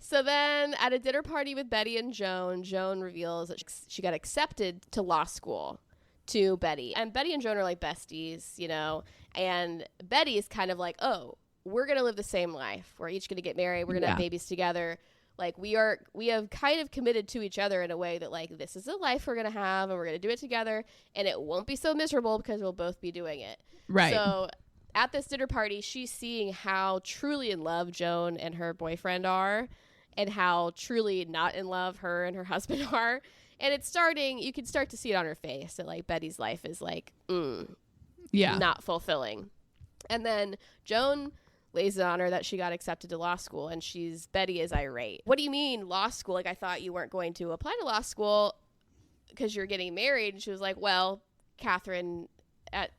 So then at a dinner party with Betty and Joan reveals that she got accepted to law school to Betty. And Betty and Joan are like besties, you know, and Betty is kind of like, oh, we're going to live the same life. We're each going to get married. We're going to have babies together. Like we have kind of committed to each other in a way that like, this is the life we're going to have and we're going to do it together. And it won't be so miserable because we'll both be doing it. Right. So at this dinner party, she's seeing how truly in love Joan and her boyfriend are. And how truly not in love her and her husband are. And it's you can start to see it on her face that like Betty's life is like, not fulfilling. And then Joan lays it on her that she got accepted to law school, and Betty is irate. What do you mean law school? Like, I thought you weren't going to apply to law school because you're getting married. And she was like, well, Catherine at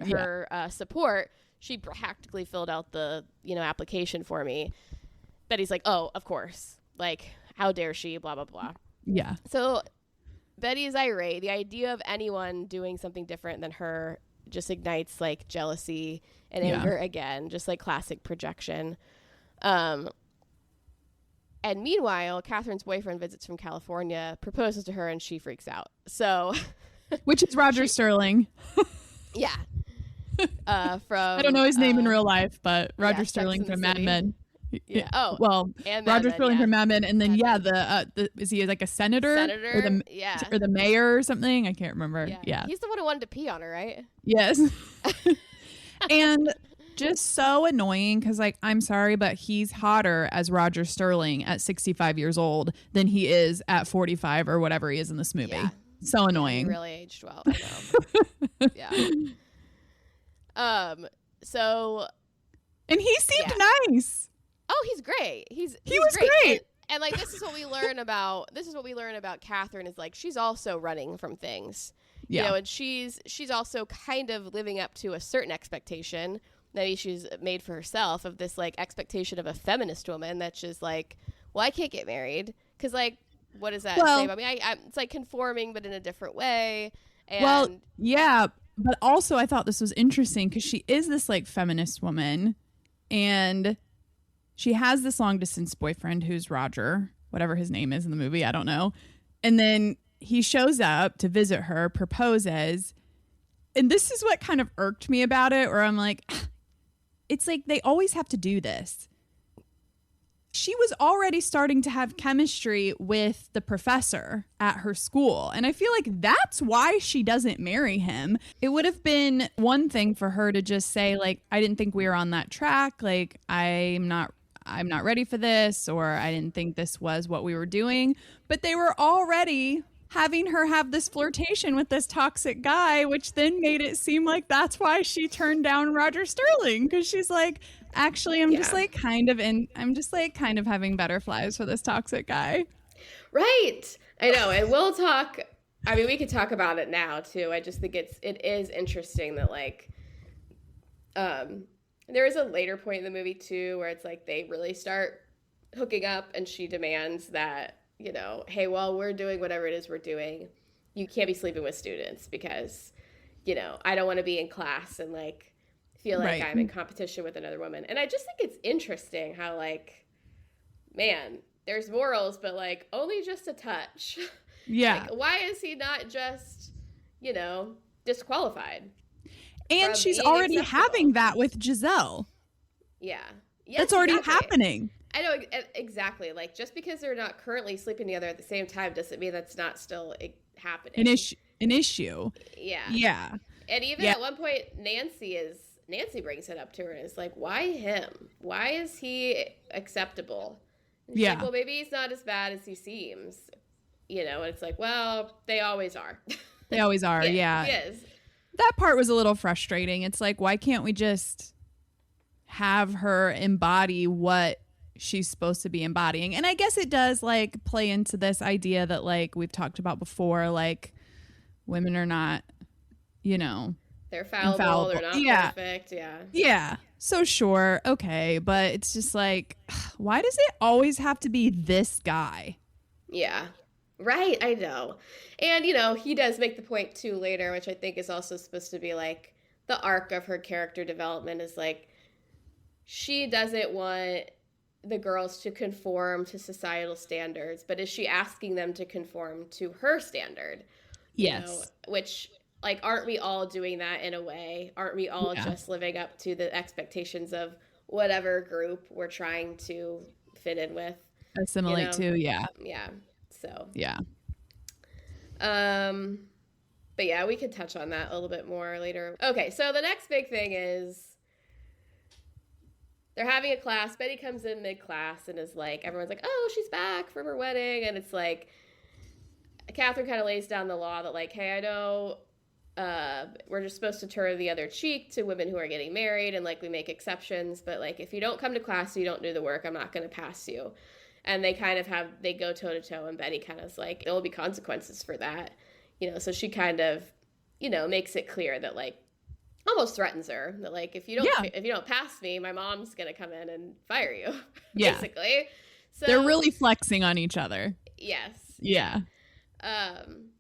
her support, she practically filled out the, application for me. Betty's like, oh, of course. Like, how dare she, blah, blah, blah. Yeah. So Betty is irate. The idea of anyone doing something different than her just ignites, like, jealousy and anger again, just like classic projection. And meanwhile, Catherine's boyfriend visits from California, proposes to her, and she freaks out. So, which is Roger Sterling. Yeah. From I don't know his name in real life, but Roger Sterling from Mad Men. Yeah. Oh, well, Roger Sterling from Mad Men, and then is he like a senator? Or the mayor or something? I can't remember. Yeah. He's the one who wanted to pee on her, right? Yes. And just so annoying because, like, I'm sorry, but he's hotter as Roger Sterling at 65 years old than he is at 45 or whatever he is in this movie. Yeah. So annoying. He really aged well. I know. Yeah. So. And he seemed nice. Oh, he's great. He was great. And like, this is what we learn about Catherine is like, she's also running from things. Yeah. And she's also kind of living up to a certain expectation that she's made for herself of this like expectation of a feminist woman that's just like, well, I can't get married because like, what does that say about me? It's like conforming, but in a different way. And but also I thought this was interesting because she is this like feminist woman, and she has this long distance boyfriend who's Roger, whatever his name is in the movie, I don't know. And then he shows up to visit her, proposes, and this is what kind of irked me about it, where I'm like, it's like they always have to do this. She was already starting to have chemistry with the professor at her school. And I feel like that's why she doesn't marry him. It would have been one thing for her to just say, like, I didn't think we were on that track. Like, I'm not ready for this, or I didn't think this was what we were doing. But they were already having her have this flirtation with this toxic guy, which then made it seem like that's why she turned down Roger Sterling, because she's like, actually, I'm just kind of having butterflies for this toxic guy. Right. I know. And we'll talk. I mean, we could talk about it now too. I just think it is interesting that like, there is a later point in the movie too, where it's like they really start hooking up and she demands that, you know, hey, while we're doing whatever it is we're doing, you can't be sleeping with students because, you know, I don't want to be in class and like feel like I'm in competition with another woman. And I just think it's interesting how like, man, there's morals, but like only just a touch. Yeah. Like, why is he not just, you know, disqualified? And she's already having that with Giselle. Yeah. Yes, that's already happening. I know, exactly. Like, just because they're not currently sleeping together at the same time doesn't mean that's not still happening. An issue. Yeah. Yeah. And even at one point, Nancy brings it up to her and is like, why him? Why is he acceptable? And she's like, well, maybe he's not as bad as he seems. You know, and it's like, well, they always are. They always are, yeah. He is. That part was a little frustrating. It's like, why can't we just have her embody what she's supposed to be embodying? And I guess it does like play into this idea that like we've talked about before, like women are not, you know, they're fallible. They're not perfect. Yeah. So sure, okay, but it's just like, why does it always have to be this guy? Yeah. Right, I know. And, you know, he does make the point, too, later, which I think is also supposed to be, like, the arc of her character development is, like, she doesn't want the girls to conform to societal standards, but is she asking them to conform to her standard? Yes. You know, which, like, aren't we all doing that in a way? Aren't we all just living up to the expectations of whatever group we're trying to fit in with? Assimilate to, yeah. Yeah. So yeah. But yeah, we could touch on that a little bit more later. Okay, so the next big thing is they're having a class. Betty comes in mid-class and is like, everyone's like, oh, she's back from her wedding. And it's like, Catherine kind of lays down the law that like, hey, I know we're just supposed to turn the other cheek to women who are getting married and like we make exceptions. But like, if you don't come to class, you don't do the work, I'm not going to pass you. And they kind of they go toe to toe, and Betty kind of is like, there will be consequences for that, you know. So she kind of, you know, makes it clear that like, almost threatens her that like, if you don't pass me, my mom's gonna come in and fire you, basically. So they're really flexing on each other. Yes. Yeah. And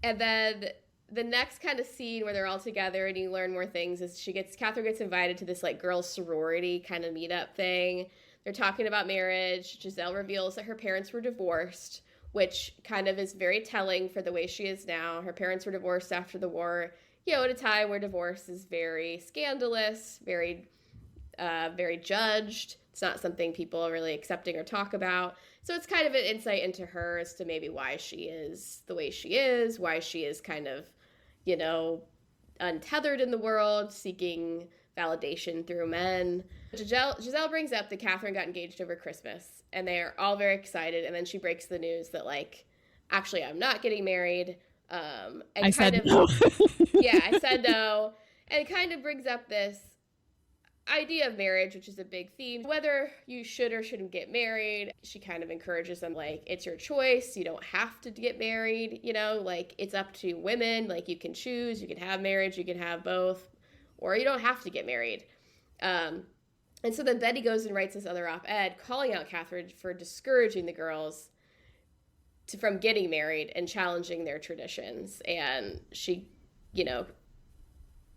then the next kind of scene where they're all together and you learn more things is Catherine gets invited to this like girls sorority kind of meetup thing. They're talking about marriage. Giselle reveals that her parents were divorced, which kind of is very telling for the way she is now. Her parents were divorced after the war, you know, at a time where divorce is very scandalous, very, very judged. It's not something people are really accepting or talk about. So it's kind of an insight into her as to maybe why she is the way she is, why she is kind of, you know, untethered in the world, seeking validation through men. Giselle brings up that Catherine got engaged over Christmas, and they're all very excited. And then she breaks the news that, like, actually, I'm not getting married. And I said no. Yeah, I said no. And it kind of brings up this idea of marriage, which is a big theme. Whether you should or shouldn't get married, she kind of encourages them, like, it's your choice. You don't have to get married, you know, like, it's up to women. Like, you can choose. You can have marriage. You can have both. Or you don't have to get married. And so then Betty goes and writes this other op-ed calling out Catherine for discouraging the girls from getting married and challenging their traditions. And she, you know,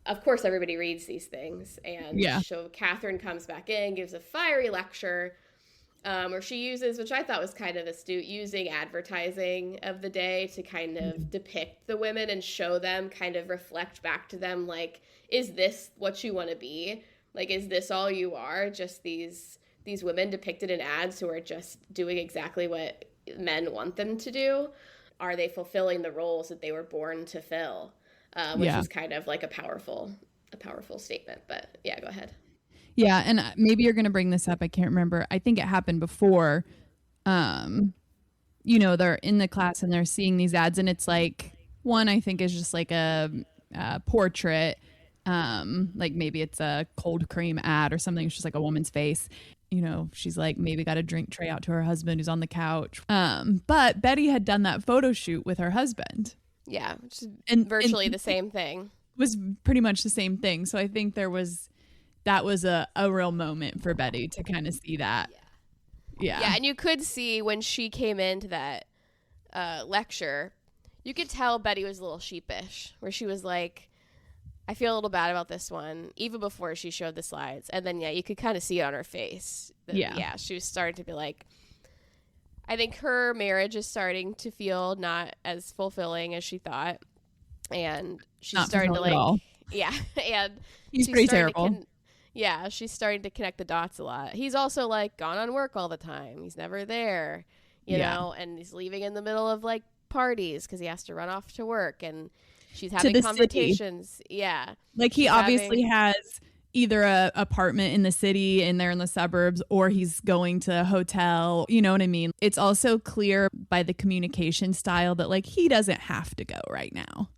of course everybody reads these things. And so Catherine comes back in, gives a fiery lecture where she uses, which I thought was kind of astute, using advertising of the day to kind of depict the women and show them, kind of reflect back to them, like, is this what you want to be? Like, is this all you are? Just these women depicted in ads who are just doing exactly what men want them to do? Are they fulfilling the roles that they were born to fill? Which is kind of like a powerful statement. But yeah, go ahead. Yeah, and maybe you're going to bring this up. I can't remember. I think it happened before. You know, they're in the class and they're seeing these ads, and it's like, one, I think, is just like a portrait. Like maybe it's a cold cream ad or something. It's just like a woman's face. You know, she's like maybe got a drink tray out to her husband who's on the couch. But Betty had done that photo shoot with her husband. Yeah, which is virtually the same thing. Was pretty much the same thing. So I think that was a real moment for Betty to kind of see that. Yeah, and you could see when she came into that lecture, you could tell Betty was a little sheepish, where she was like, I feel a little bad about this one, even before she showed the slides. And then, you could kind of see it on her face. She was starting to be like, I think her marriage is starting to feel not as fulfilling as she thought. And she's starting to, like, and he's pretty terrible. She's starting to connect the dots a lot. He's also, like, gone on work all the time. He's never there, you know, and he's leaving in the middle of, like, parties because he has to run off to work. And she's having conversations. City. Yeah. Like, he obviously has either a apartment in the city and they're in the suburbs, or he's going to a hotel. You know what I mean? It's also clear by the communication style that, like, he doesn't have to go right now.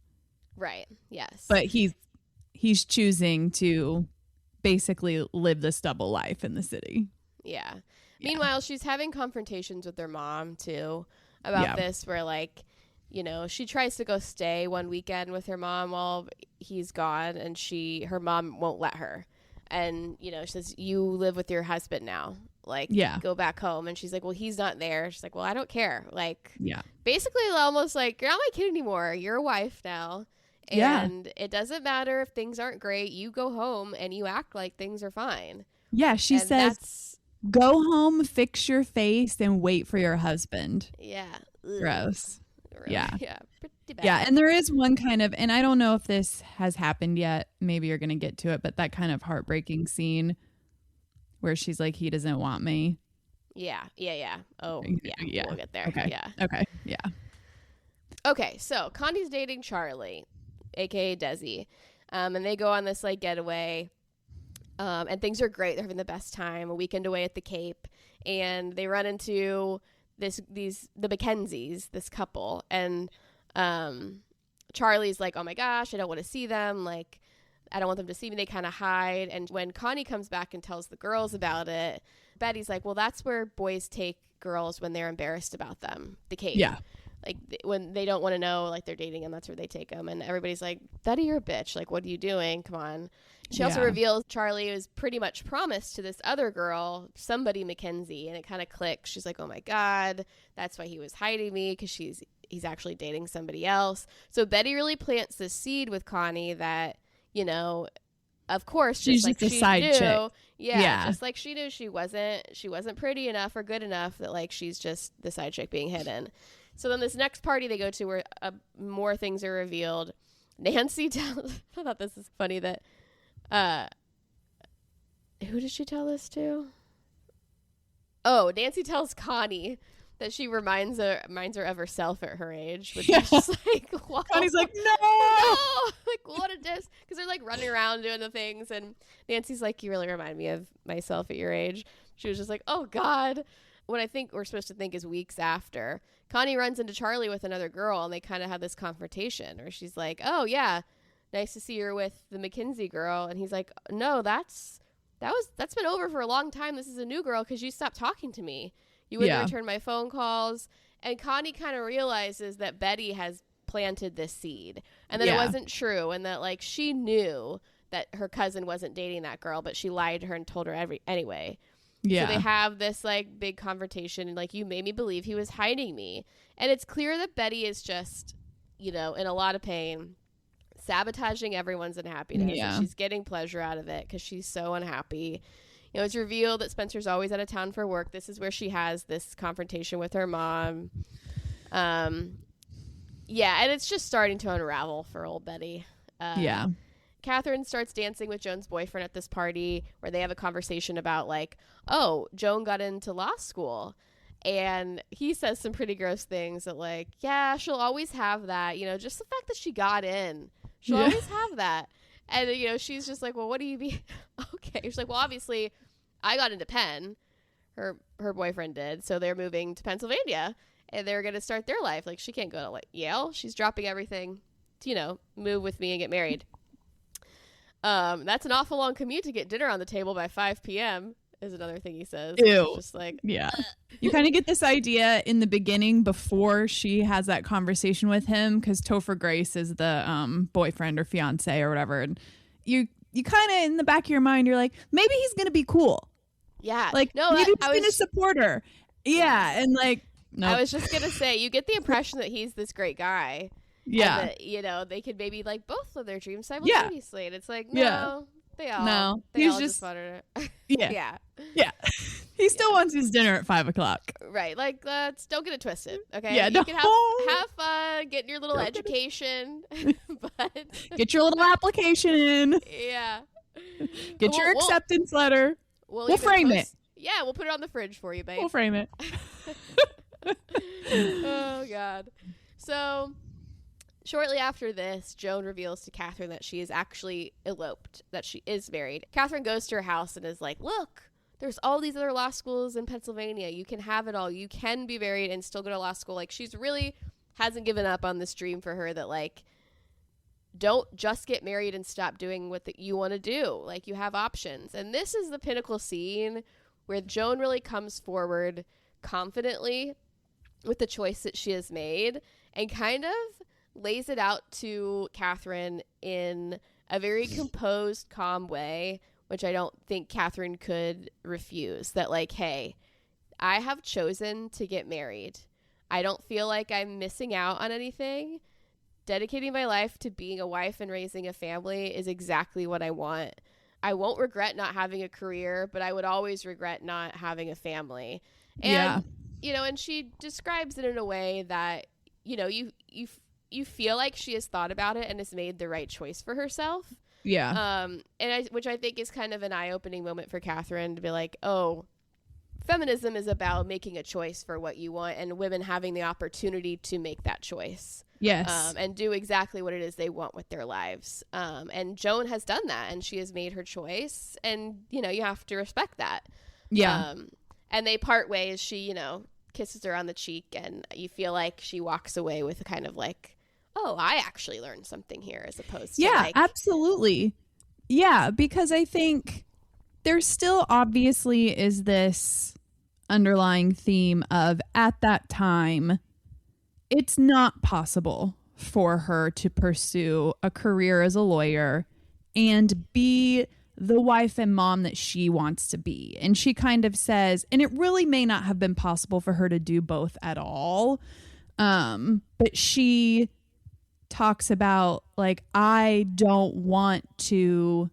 Right. Yes. But he's choosing to basically live this double life in the city. Yeah. Meanwhile, she's having confrontations with her mom too about this, where, like, you know, she tries to go stay one weekend with her mom while he's gone, and her mom won't let her. And, you know, she says, you live with your husband now. Like, go back home. And she's like, well, he's not there. She's like, well, I don't care. Like, basically almost like, you're not my kid anymore. You're a wife now. And it doesn't matter if things aren't great. You go home and you act like things are fine. Yeah, she says, go home, fix your face, and wait for your husband. Yeah. Gross. Really, yeah. Pretty bad. Yeah, and there is one kind of, and I don't know if this has happened yet. Maybe you're going to get to it, but that kind of heartbreaking scene where she's like, he doesn't want me. Yeah. Oh, yeah. We'll get there. Okay. Yeah. Okay. Yeah. Okay, so Connie's dating Charlie, aka Desi, and they go on this, like, getaway, and things are great. They're having the best time, a weekend away at the Cape, and they run into the Mackenzies, this couple, and Charlie's like, oh my gosh, I don't want to see them, like, I don't want them to see me. They kind of hide. And when Connie comes back and tells the girls about it, Betty's like, well, that's where boys take girls when they're embarrassed about them, the Cape. Yeah. Like, when they don't want to know, like, they're dating them, that's where they take them. And everybody's like, Betty, you're a bitch. Like, what are you doing? Come on. She also reveals Charlie was pretty much promised to this other girl, somebody Mackenzie, and it kind of clicks. She's like, oh my God, that's why he was hiding me, because he's actually dating somebody else. So Betty really plants this seed with Connie that, you know, of course, she's just like a side knew, chick. Yeah, just like she knew she wasn't pretty enough or good enough, that, like, she's just the side chick being hidden. So then this next party they go to, where more things are revealed. Nancy tells, I thought this is funny, that who did she tell this to? Oh, Nancy tells Connie that she reminds her of herself at her age, which is just like, whoa. Connie's like, no! Like, what a diss. Because they're, like, running around doing the things, and Nancy's like, you really remind me of myself at your age. She was just like, oh God. What I think we're supposed to think is weeks after, Connie runs into Charlie with another girl, and they kind of have this confrontation where she's like, oh yeah, nice to see you're with the McKinsey girl. And he's like, no, that's been over for a long time. This is a new girl, because you stopped talking to me. You wouldn't return my phone calls. And Connie kind of realizes that Betty has planted this seed, and that it wasn't true, and that, like, she knew that her cousin wasn't dating that girl, but she lied to her and told her anyway. Yeah. So they have this, like, big confrontation, and, like, you made me believe he was hiding me. And it's clear that Betty is just, you know, in a lot of pain, sabotaging everyone's unhappiness. Yeah. And she's getting pleasure out of it because she's so unhappy. You know, it's revealed that Spencer's always out of town for work. This is where she has this confrontation with her mom. Yeah, and it's just starting to unravel for old Betty. Yeah. Catherine starts dancing with Joan's boyfriend at this party where they have a conversation about like, oh, Joan got into law school. And he says some pretty gross things that like, yeah, she'll always have that. You know, just the fact that she got in. She'll always have that. And, you know, she's just like, well, what do you mean? Okay. She's like, well, obviously I got into Penn. Her boyfriend did. So they're moving to Pennsylvania. And they're going to start their life. Like, she can't go to, like, Yale. She's dropping everything to, you know, move with me and get married. That's an awful long commute to get dinner on the table by 5 p.m. is another thing he says. Ew. It's just like, yeah. You kind of get this idea in the beginning before she has that conversation with him, because Topher Grace is the boyfriend or fiance or whatever. And you kind of, in the back of your mind, you're like, maybe he's going to be cool. Yeah. Like, no, maybe he's going to support her. Yeah. And like, nope. I was just going to say, you get the impression that he's this great guy. Yeah. And that, you know, they could maybe like both live their dreams simultaneously. And it's like, no, they all just wanted it. Yeah. Yeah. He still wants his dinner at 5 o'clock. Right. Like, don't get it twisted. Okay. Yeah. You can have fun, get your little education, but get your little application. Yeah. Get your acceptance letter. We'll frame it. Yeah. We'll put it on the fridge for you, babe. We'll frame it. Oh, God. So shortly after this, Joan reveals to Catherine that she is actually eloped, that she is married. Catherine goes to her house and is like, look, there's all these other law schools in Pennsylvania. You can have it all. You can be married and still go to law school. Like, she's really hasn't given up on this dream for her that, like, don't just get married and stop doing what you want to do. Like, you have options. And this is the pinnacle scene where Joan really comes forward confidently with the choice that she has made and kind of lays it out to Catherine in a very composed, calm way, which I don't think Catherine could refuse. That like, hey, I have chosen to get married. I don't feel like I'm missing out on anything. Dedicating my life to being a wife and raising a family is exactly what I want. I won't regret not having a career, but I would always regret not having a family. And, you know, and she describes it in a way that, you know, you feel like she has thought about it and has made the right choice for herself. Yeah. Which I think is kind of an eye-opening moment for Catherine to be like, oh, feminism is about making a choice for what you want and women having the opportunity to make that choice. Yes. And do exactly what it is they want with their lives. And Joan has done that, and she has made her choice, and, you know, you have to respect that. Yeah. And they part ways. She, you know, kisses her on the cheek, and you feel like she walks away with a kind of like, oh, I actually learned something here, as opposed to like, absolutely. Yeah, because I think there still obviously is this underlying theme of, at that time, it's not possible for her to pursue a career as a lawyer and be the wife and mom that she wants to be. And she kind of says, and it really may not have been possible for her to do both at all. But she talks about, like, I don't want to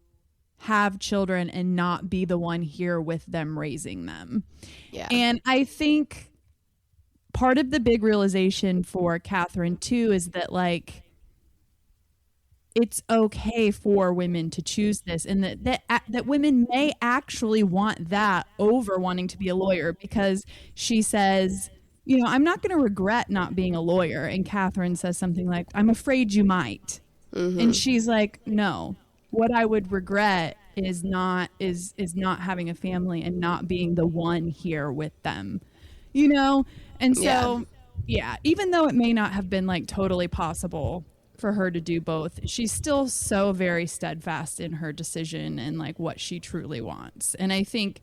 have children and not be the one here with them raising them. Yeah. And I think part of the big realization for Catherine too is that, like, it's okay for women to choose this, and that women may actually want that over wanting to be a lawyer, because she says, you know, I'm not going to regret not being a lawyer. And Catherine says something like, I'm afraid you might. Mm-hmm. And she's like, no, what I would regret is not having a family and not being the one here with them, you know? And so, yeah, even though it may not have been like totally possible for her to do both, she's still so very steadfast in her decision and like what she truly wants. And I think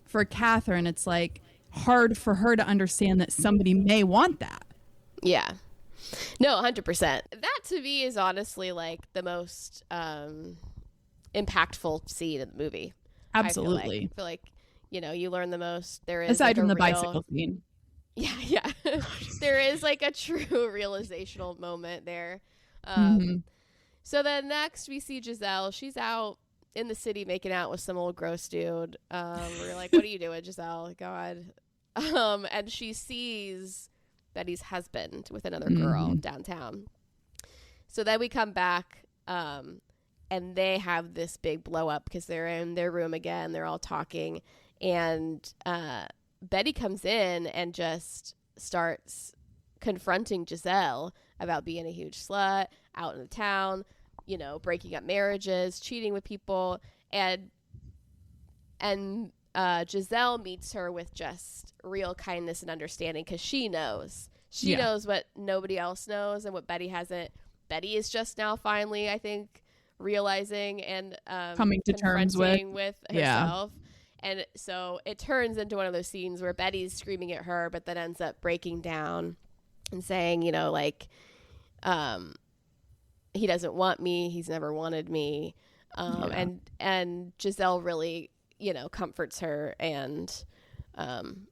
for Catherine, it's like hard for her to understand that somebody may want that. Yeah. No, 100%. That to me is honestly like the most impactful scene in the movie. Absolutely. I feel like, you know, you learn the most. There is, aside like, from the bicycle scene. Yeah. There is like a true realizational moment there. So then next we see Giselle. She's out in the city making out with some old gross dude. We're like, what are you doing, Giselle? God. And she sees Betty's husband with another girl downtown. So then we come back, and they have this big blow up because they're in their room again. They're all talking, and Betty comes in and just starts confronting Giselle about being a huge slut out in the town, you know, breaking up marriages, cheating with people, and Giselle meets her with just real kindness and understanding because she knows what nobody else knows and what Betty hasn't. Betty is just now finally, I think, realizing and coming to terms with herself. And so it turns into one of those scenes where Betty's screaming at her, but then ends up breaking down and saying, you know, like, he doesn't want me. He's never wanted me. And Giselle really, you know, comforts her and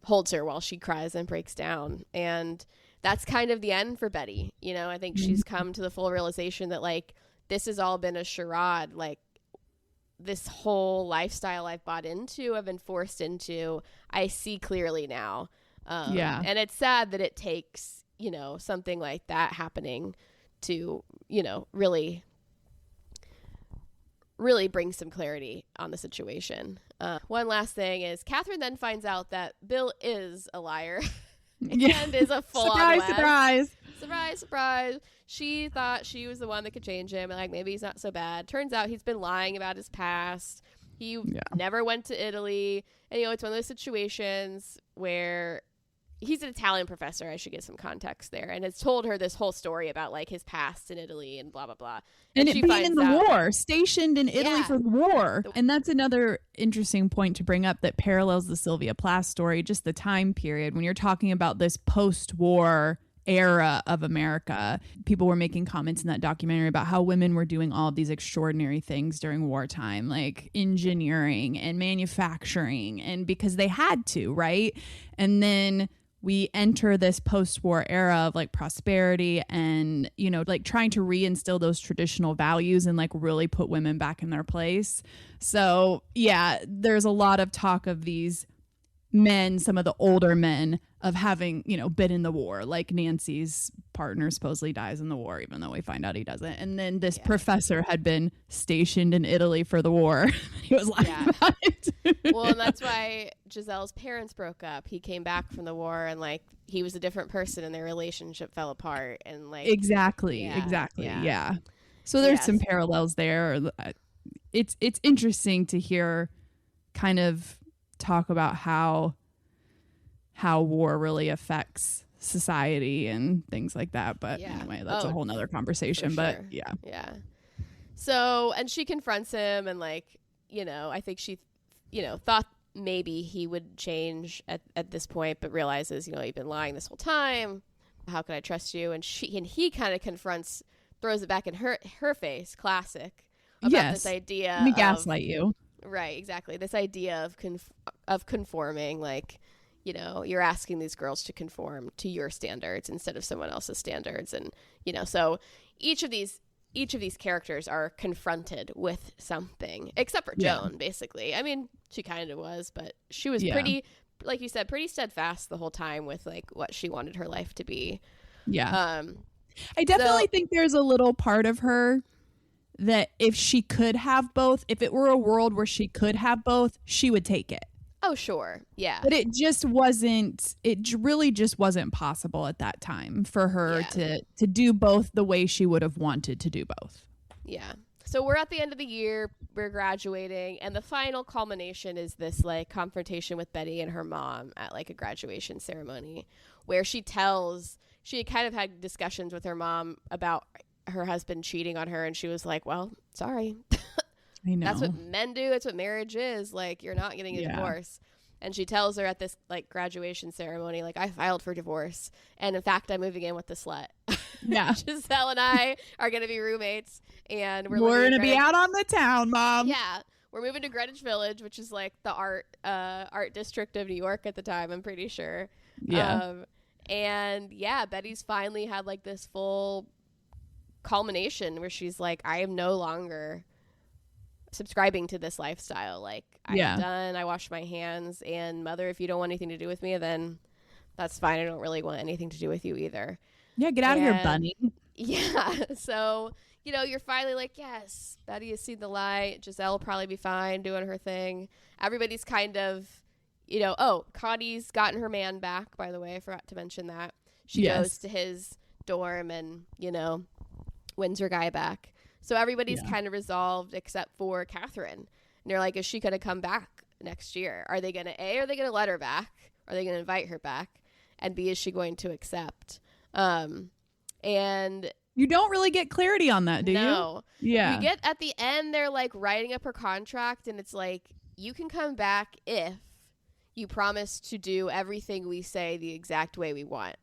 holds her while she cries and breaks down. And that's kind of the end for Betty. You know, I think she's come to the full realization that, like, this has all been a charade. Like, this whole lifestyle I've bought into, I've been forced into, I see clearly now. And it's sad that it takes, you know, something like that happening to, you know, really bring some clarity on the situation. One last thing is Catherine then finds out that Bill is a liar and is a full-on surprise. She thought she was the one that could change him, and like maybe he's not so bad. Turns out he's been lying about his past. He never went to Italy, and you know, it's one of those situations where he's an Italian professor. I should get some context there, and has told her this whole story about like his past in Italy and blah blah blah. And she being in the war, stationed in Italy for the war. And that's another interesting point to bring up that parallels the Sylvia Plath story, just the time period when you're talking about this post-war era of America. People were making comments in that documentary about how women were doing all of these extraordinary things during wartime, like engineering and manufacturing, and because they had to, right? And then we enter this post-war era of like prosperity and, you know, like trying to reinstill those traditional values and like really put women back in their place. So yeah, there's a lot of talk of these men, some of the older men, of having, you know, been in the war. Like Nancy's partner supposedly dies in the war, even though we find out he doesn't. And then this professor had been stationed in Italy for the war. He was lying about it. Well, and that's why Giselle's parents broke up. He came back from the war and like he was a different person and their relationship fell apart. And like exactly. So there's some parallels there. It's interesting to hear kind of talk about how war really affects society and things like that. But anyway, that's a whole nother conversation. But yeah. So, and she confronts him and like, you know, I think she, you know, thought maybe he would change at this point, but realizes, you know, you've been lying this whole time. How can I trust you? And he kind of confronts, throws it back in her face. Classic. About this idea. Let me gaslight you. Right, exactly. This idea of conforming, like, you know, you're asking these girls to conform to your standards instead of someone else's standards, and you know, so each of these characters are confronted with something, except for Joan. Basically, I mean, she kind of was, but she was pretty, like you said, pretty steadfast the whole time with like what she wanted her life to be. I definitely think there's a little part of her that if she could have both, if it were a world where she could have both, she would take it. Oh, sure. Yeah. But it really just wasn't possible at that time for her to do both the way she would have wanted to do both. Yeah. So we're at the end of the year, we're graduating, and the final culmination is this like confrontation with Betty and her mom at like a graduation ceremony where she kind of had discussions with her mom about her husband cheating on her, and she was like, well, sorry. I know. That's what men do. That's what marriage is. Like, you're not getting a divorce. And she tells her at this like graduation ceremony, like, I filed for divorce, and in fact I'm moving in with the slut. Yeah. Giselle and I are going to be roommates, and we're going to be out on the town, Mom. Yeah. We're moving to Greenwich Village, which is like the art district of New York at the time, I'm pretty sure. Yeah. And yeah, Betty's finally had like this full culmination where she's like, I am no longer subscribing to this lifestyle. Like, I'm done. I wash my hands. And mother, if you don't want anything to do with me, then that's fine. I don't really want anything to do with you either. Yeah, get out of here, bunny. Yeah. So, you know, you're finally like, yes, Betty has seen the light. Giselle will probably be fine doing her thing. Everybody's kind of, you know, oh, Connie's gotten her man back, by the way. I forgot to mention that. She goes to his dorm and, you know, wins her guy back. So everybody's kind of resolved except for Catherine. And they're like, is she going to come back next year? Are they going to, A, are they going to let her back? Are they going to invite her back? And B, is she going to accept? And you don't really get clarity on that, do you? No. Yeah. You get at the end, they're like writing up her contract, and it's like, you can come back if you promise to do everything we say the exact way we want.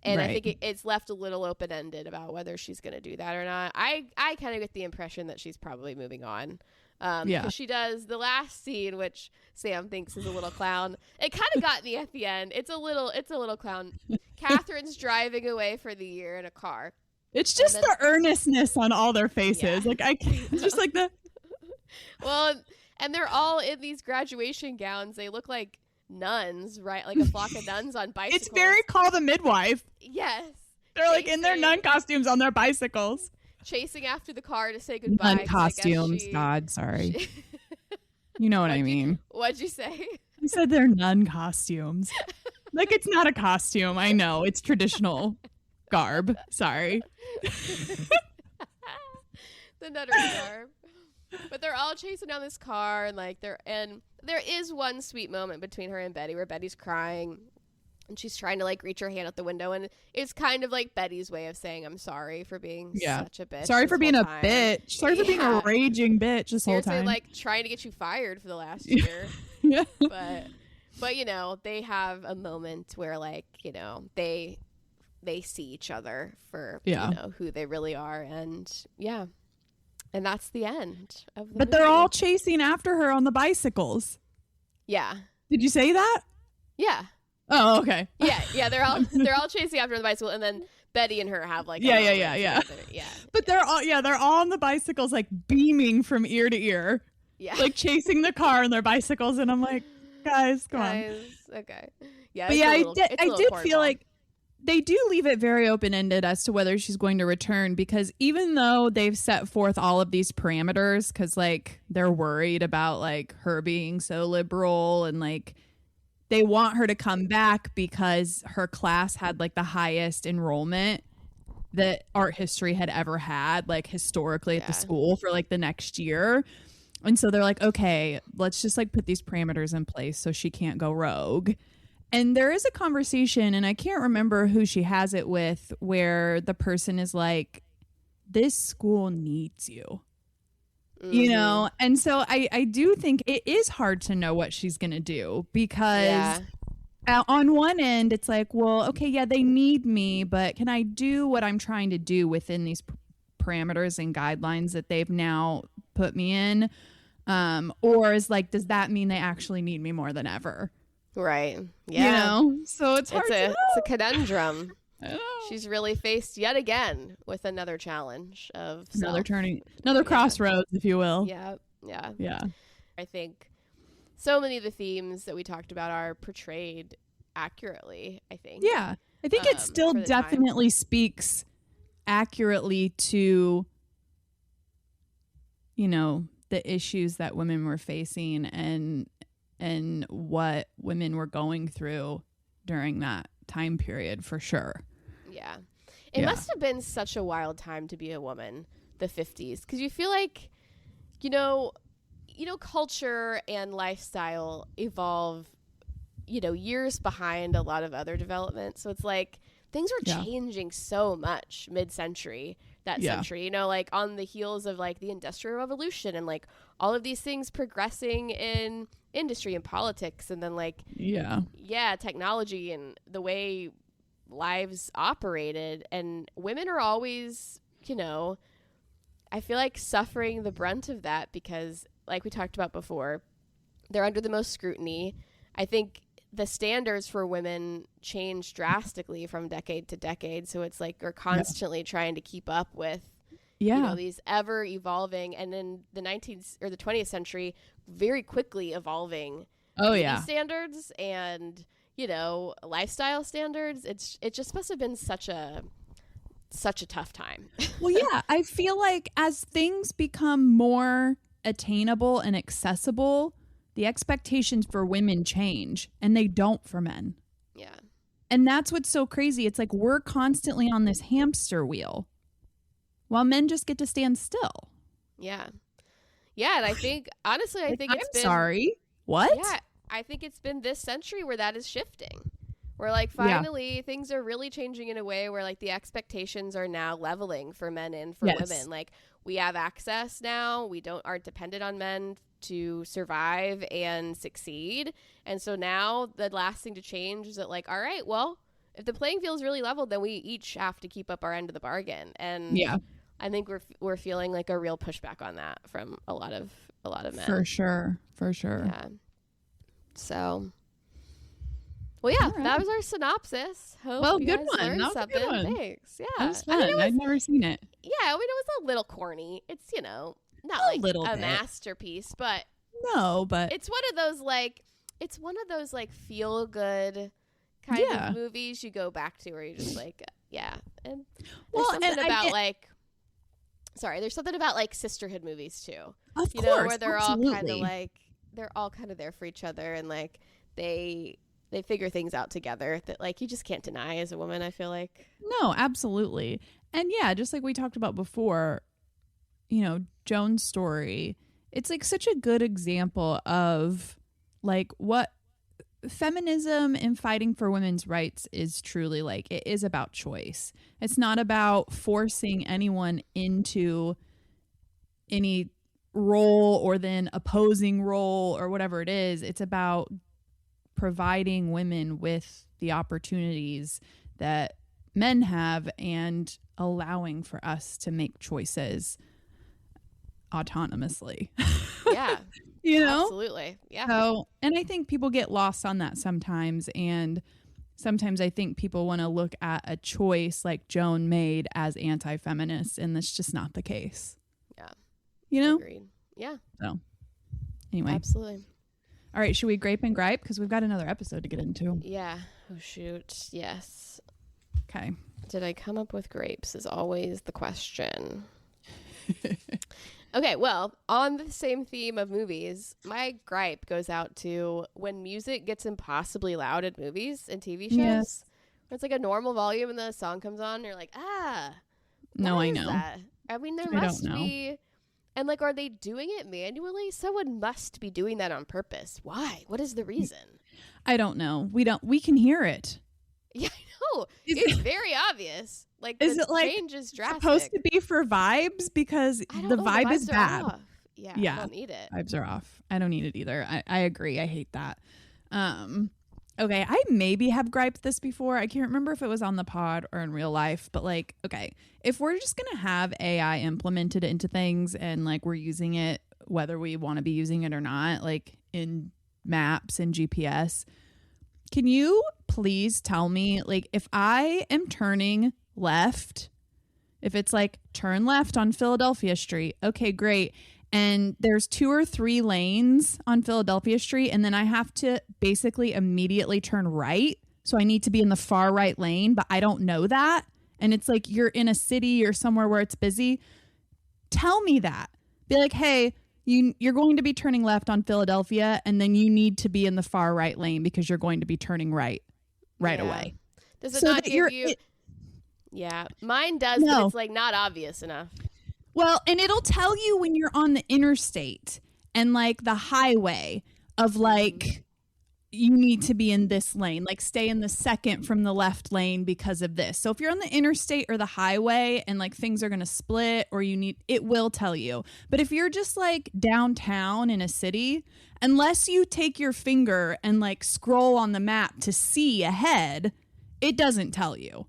And I think it's left a little open-ended about whether she's going to do that or not. I kind of get the impression that she's probably moving on. Because she does the last scene, which Sam thinks is a little clown. It kind of got me at the end. It's a little clown. Catherine's driving away for the year in a car. It's just the earnestness on all their faces. Like it's just like the. Well, and they're all in these graduation gowns. They look like nuns, right? Like a flock of nuns on bicycles. It's very Call the Midwife. Yes. They're like in their nun costumes on their bicycles. Chasing after the car to say goodbye. Nun costumes. God, sorry. You know what I mean. What'd you say? I said they're nun costumes. Like, it's not a costume. I know. It's traditional garb. Sorry. The nunnery garb. But they're all chasing down this car, and like there is one sweet moment between her and Betty where Betty's crying and she's trying to like reach her hand out the window, and it's kind of like Betty's way of saying I'm sorry for being such a bitch. Sorry for being a bitch. Sorry for being a raging bitch this whole time. Like trying to get you fired for the last year. Yeah. But you know, they have a moment where like, you know, they see each other for you know who they really are, and and that's the end of the movie. They're all chasing after her on the bicycles. Yeah. Did you say that? Yeah. Oh, okay. Yeah. They're all chasing after the bicycle, and then Betty and her have like yeah. But they're all on the bicycles, like beaming from ear to ear. Yeah. Like chasing the car on their bicycles, and I'm like, guys, come on. Okay. Yeah. But I did feel like they do leave it very open-ended as to whether she's going to return, because even though they've set forth all of these parameters, because like they're worried about like her being so liberal, and like they want her to come back because her class had like the highest enrollment that art history had ever had, like historically at the school for like the next year. And so they're like, okay, let's just like put these parameters in place so she can't go rogue. And there is a conversation, and I can't remember who she has it with, where the person is like, this school needs you. Mm-hmm. You know? And so I do think it is hard to know what she's going to do, because on one end, it's like, well, okay, yeah, they need me, but can I do what I'm trying to do within these parameters and guidelines that they've now put me in? Or is like, does that mean they actually need me more than ever? Right. Yeah. You know? So it's hard it's a conundrum. She's really faced yet again with another challenge of another crossroads, if you will. Yeah. I think so many of the themes that we talked about are portrayed accurately, I think. Yeah. I think it still definitely speaks accurately to, you know, the issues that women were facing and what women were going through during that time period, for sure. Yeah. It must have been such a wild time to be a woman, the 50s, because you feel like, you know, culture and lifestyle evolve, you know, years behind a lot of other development. So it's like things were changing so much mid-century, century, you know, like on the heels of like the Industrial Revolution and like all of these things progressing in industry and politics, and then like technology and the way lives operated, and women are always, you know, I feel like suffering the brunt of that, because like we talked about before, they're under the most scrutiny. I think the standards for women change drastically from decade to decade, so it's like we're constantly trying to keep up with, Yeah. You know, these ever evolving, and in the 19th or the 20th century, very quickly evolving beauty standards and, you know, lifestyle standards. It just must have been such a tough time. Well, yeah, I feel like as things become more attainable and accessible, the expectations for women change, and they don't for men. Yeah. And that's what's so crazy. It's like we're constantly on this hamster wheel while men just get to stand still. Yeah. Yeah, and I think, honestly, I think it's been... sorry. What? Yeah, I think it's been this century where that is shifting. Where, like, finally things are really changing in a way where, like, the expectations are now leveling for men and for women. Like, we have access now. We aren't dependent on men to survive and succeed. And so now the last thing to change is that, like, all right, well, if the playing field is really leveled, then we each have to keep up our end of the bargain. And I think we're feeling like a real pushback on that from a lot of men. For sure. Yeah. So... Well, yeah, that was our synopsis. Hope you guys learned something. Good one. Thanks. Yeah. That was fun. I'd never seen it. Yeah, I mean, it was a little corny. It's, you know, not like a masterpiece, but... No, but... It's one of those, like, feel-good kind of movies you go back to where you're just like, yeah. And there's something about, like... Sorry, there's something about, like, sisterhood movies, too. Of course, know, where they're all kind of, like... They're all kind of there for each other, and, like, they figure things out together that, like, you just can't deny as a woman, I feel like. No, absolutely. And yeah, just like we talked about before, you know, Joan's story, it's like such a good example of like what feminism and fighting for women's rights is truly like. It is about choice. It's not about forcing anyone into any role or then opposing role or whatever it is. It's about providing women with the opportunities that men have and allowing for us to make choices autonomously. Yeah. You know? Absolutely. Yeah. So, and I think people get lost on that sometimes. And sometimes I think people want to look at a choice like Joan made as anti-feminist, and that's just not the case. Yeah. You know? Agreed. Yeah. So, anyway. Absolutely. All right, should we grape and gripe? Because we've got another episode to get into. Yeah. Oh, shoot. Yes. Okay. Did I come up with grapes is always the question. Okay, well, on the same theme of movies, my gripe goes out to when music gets impossibly loud at movies and TV shows. Yes. It's like a normal volume and the song comes on and you're like, no, I know. That? I mean, there must be... And, like, are they doing it manually? Someone must be doing that on purpose. Why? What is the reason? I don't know. We can hear it. Yeah, I know. It's very obvious. Like, is the it like change is drastic. Supposed to be for vibes? Because the vibe is bad. Off. Yeah, I don't need it. Vibes are off. I don't need it either. I agree. I hate that. Okay, I maybe have griped this before. I can't remember if it was on the pod or in real life, but like, okay, if we're just going to have AI implemented into things and like we're using it, whether we want to be using it or not, like in maps and GPS, can you please tell me, like, if I am turning left, if it's like turn left on Philadelphia Street, okay, great. And there's 2 or 3 lanes on Philadelphia Street, and then I have to basically immediately turn right. So I need to be in the far right lane, but I don't know that. And it's like you're in a city or somewhere where it's busy. Tell me that. Be like, hey, you're going to be turning left on Philadelphia, and then you need to be in the far right lane because you're going to be turning right away. Does it not give you... Yeah, mine does, but it's like not obvious enough. Well, and it'll tell you when you're on the interstate and like the highway of like, you need to be in this lane, like stay in the second from the left lane because of this. So if you're on the interstate or the highway and like things are going to split or it will tell you. But if you're just like downtown in a city, unless you take your finger and like scroll on the map to see ahead, it doesn't tell you.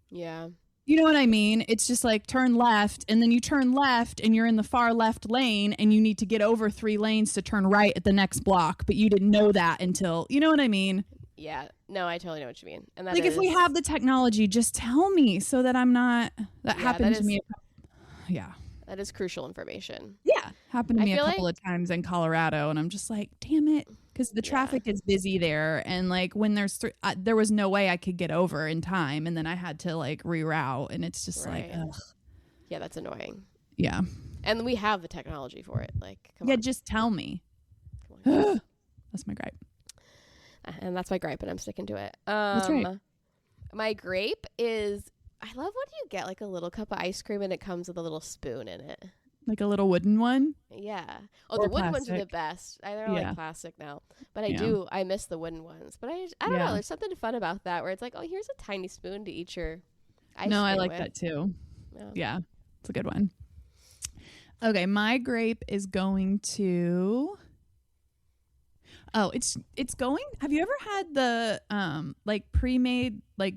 Yeah. You know what I mean? It's just like turn left, and then you turn left and you're in the far left lane and you need to get over 3 lanes to turn right at the next block, but you didn't know that until, you know what I mean? Yeah. No, I totally know what you mean. And that like if we have the technology, just tell me so that I'm not, that happened to me. yeah. That is crucial information. Yeah. Happened to me a feel couple of times in Colorado, and I'm just like, damn it. Because the traffic is busy there. And like when there's, there was no way I could get over in time. And then I had to like reroute. And it's just like, ugh. Yeah, that's annoying. Yeah. And we have the technology for it. Like, come on. Yeah, just tell me. That's my gripe. And that's my gripe, and I'm sticking to it. That's right. My grape is, I love when you get like a little cup of ice cream and it comes with a little spoon in it. Like a little wooden one? Yeah. Oh, the wooden ones are the best. They're like plastic now. But I miss the wooden ones. But I don't know. There's something fun about that where it's like, oh, here's a tiny spoon to eat your ice cream. No, I like that too. Yeah. It's a good one. Okay. My grape is going to... Oh, it's going. Have you ever had the like pre-made like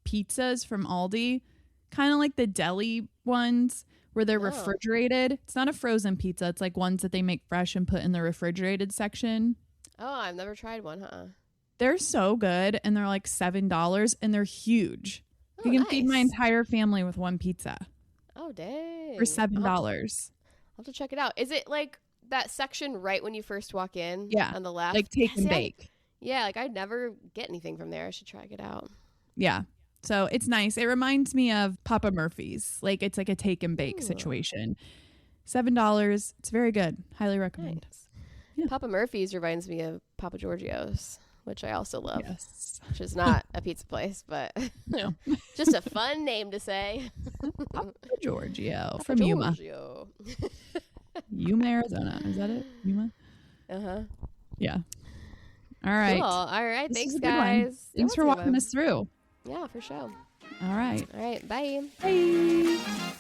pizzas from Aldi? Kind of like the deli ones where they're refrigerated. It's not a frozen pizza. It's like ones that they make fresh and put in the refrigerated section. Oh, I've never tried one, They're so good, and they're like $7, and they're huge. Oh, you can feed my entire family with one pizza. Oh, dang. For $7. I'll have to check it out. Is it like that section right when you first walk in? Yeah. On the left? Like take and bake. Yeah, like I never get anything from there. I should try it out. Yeah. So it's nice. It reminds me of Papa Murphy's. Like it's like a take and bake situation. $7. It's very good. Highly recommend. Nice. Yeah. Papa Murphy's reminds me of Papa Giorgio's, which I also love. Yes. Which is not a pizza place, but no. Just a fun name to say. Papa Giorgio Papa from Giorgio. Yuma, Arizona. Is that it? Yuma? Uh-huh. Yeah. All right. Cool. All right. This Thanks, guys. Thanks for walking us through. Yeah, for sure. All right. All right. Bye. Bye.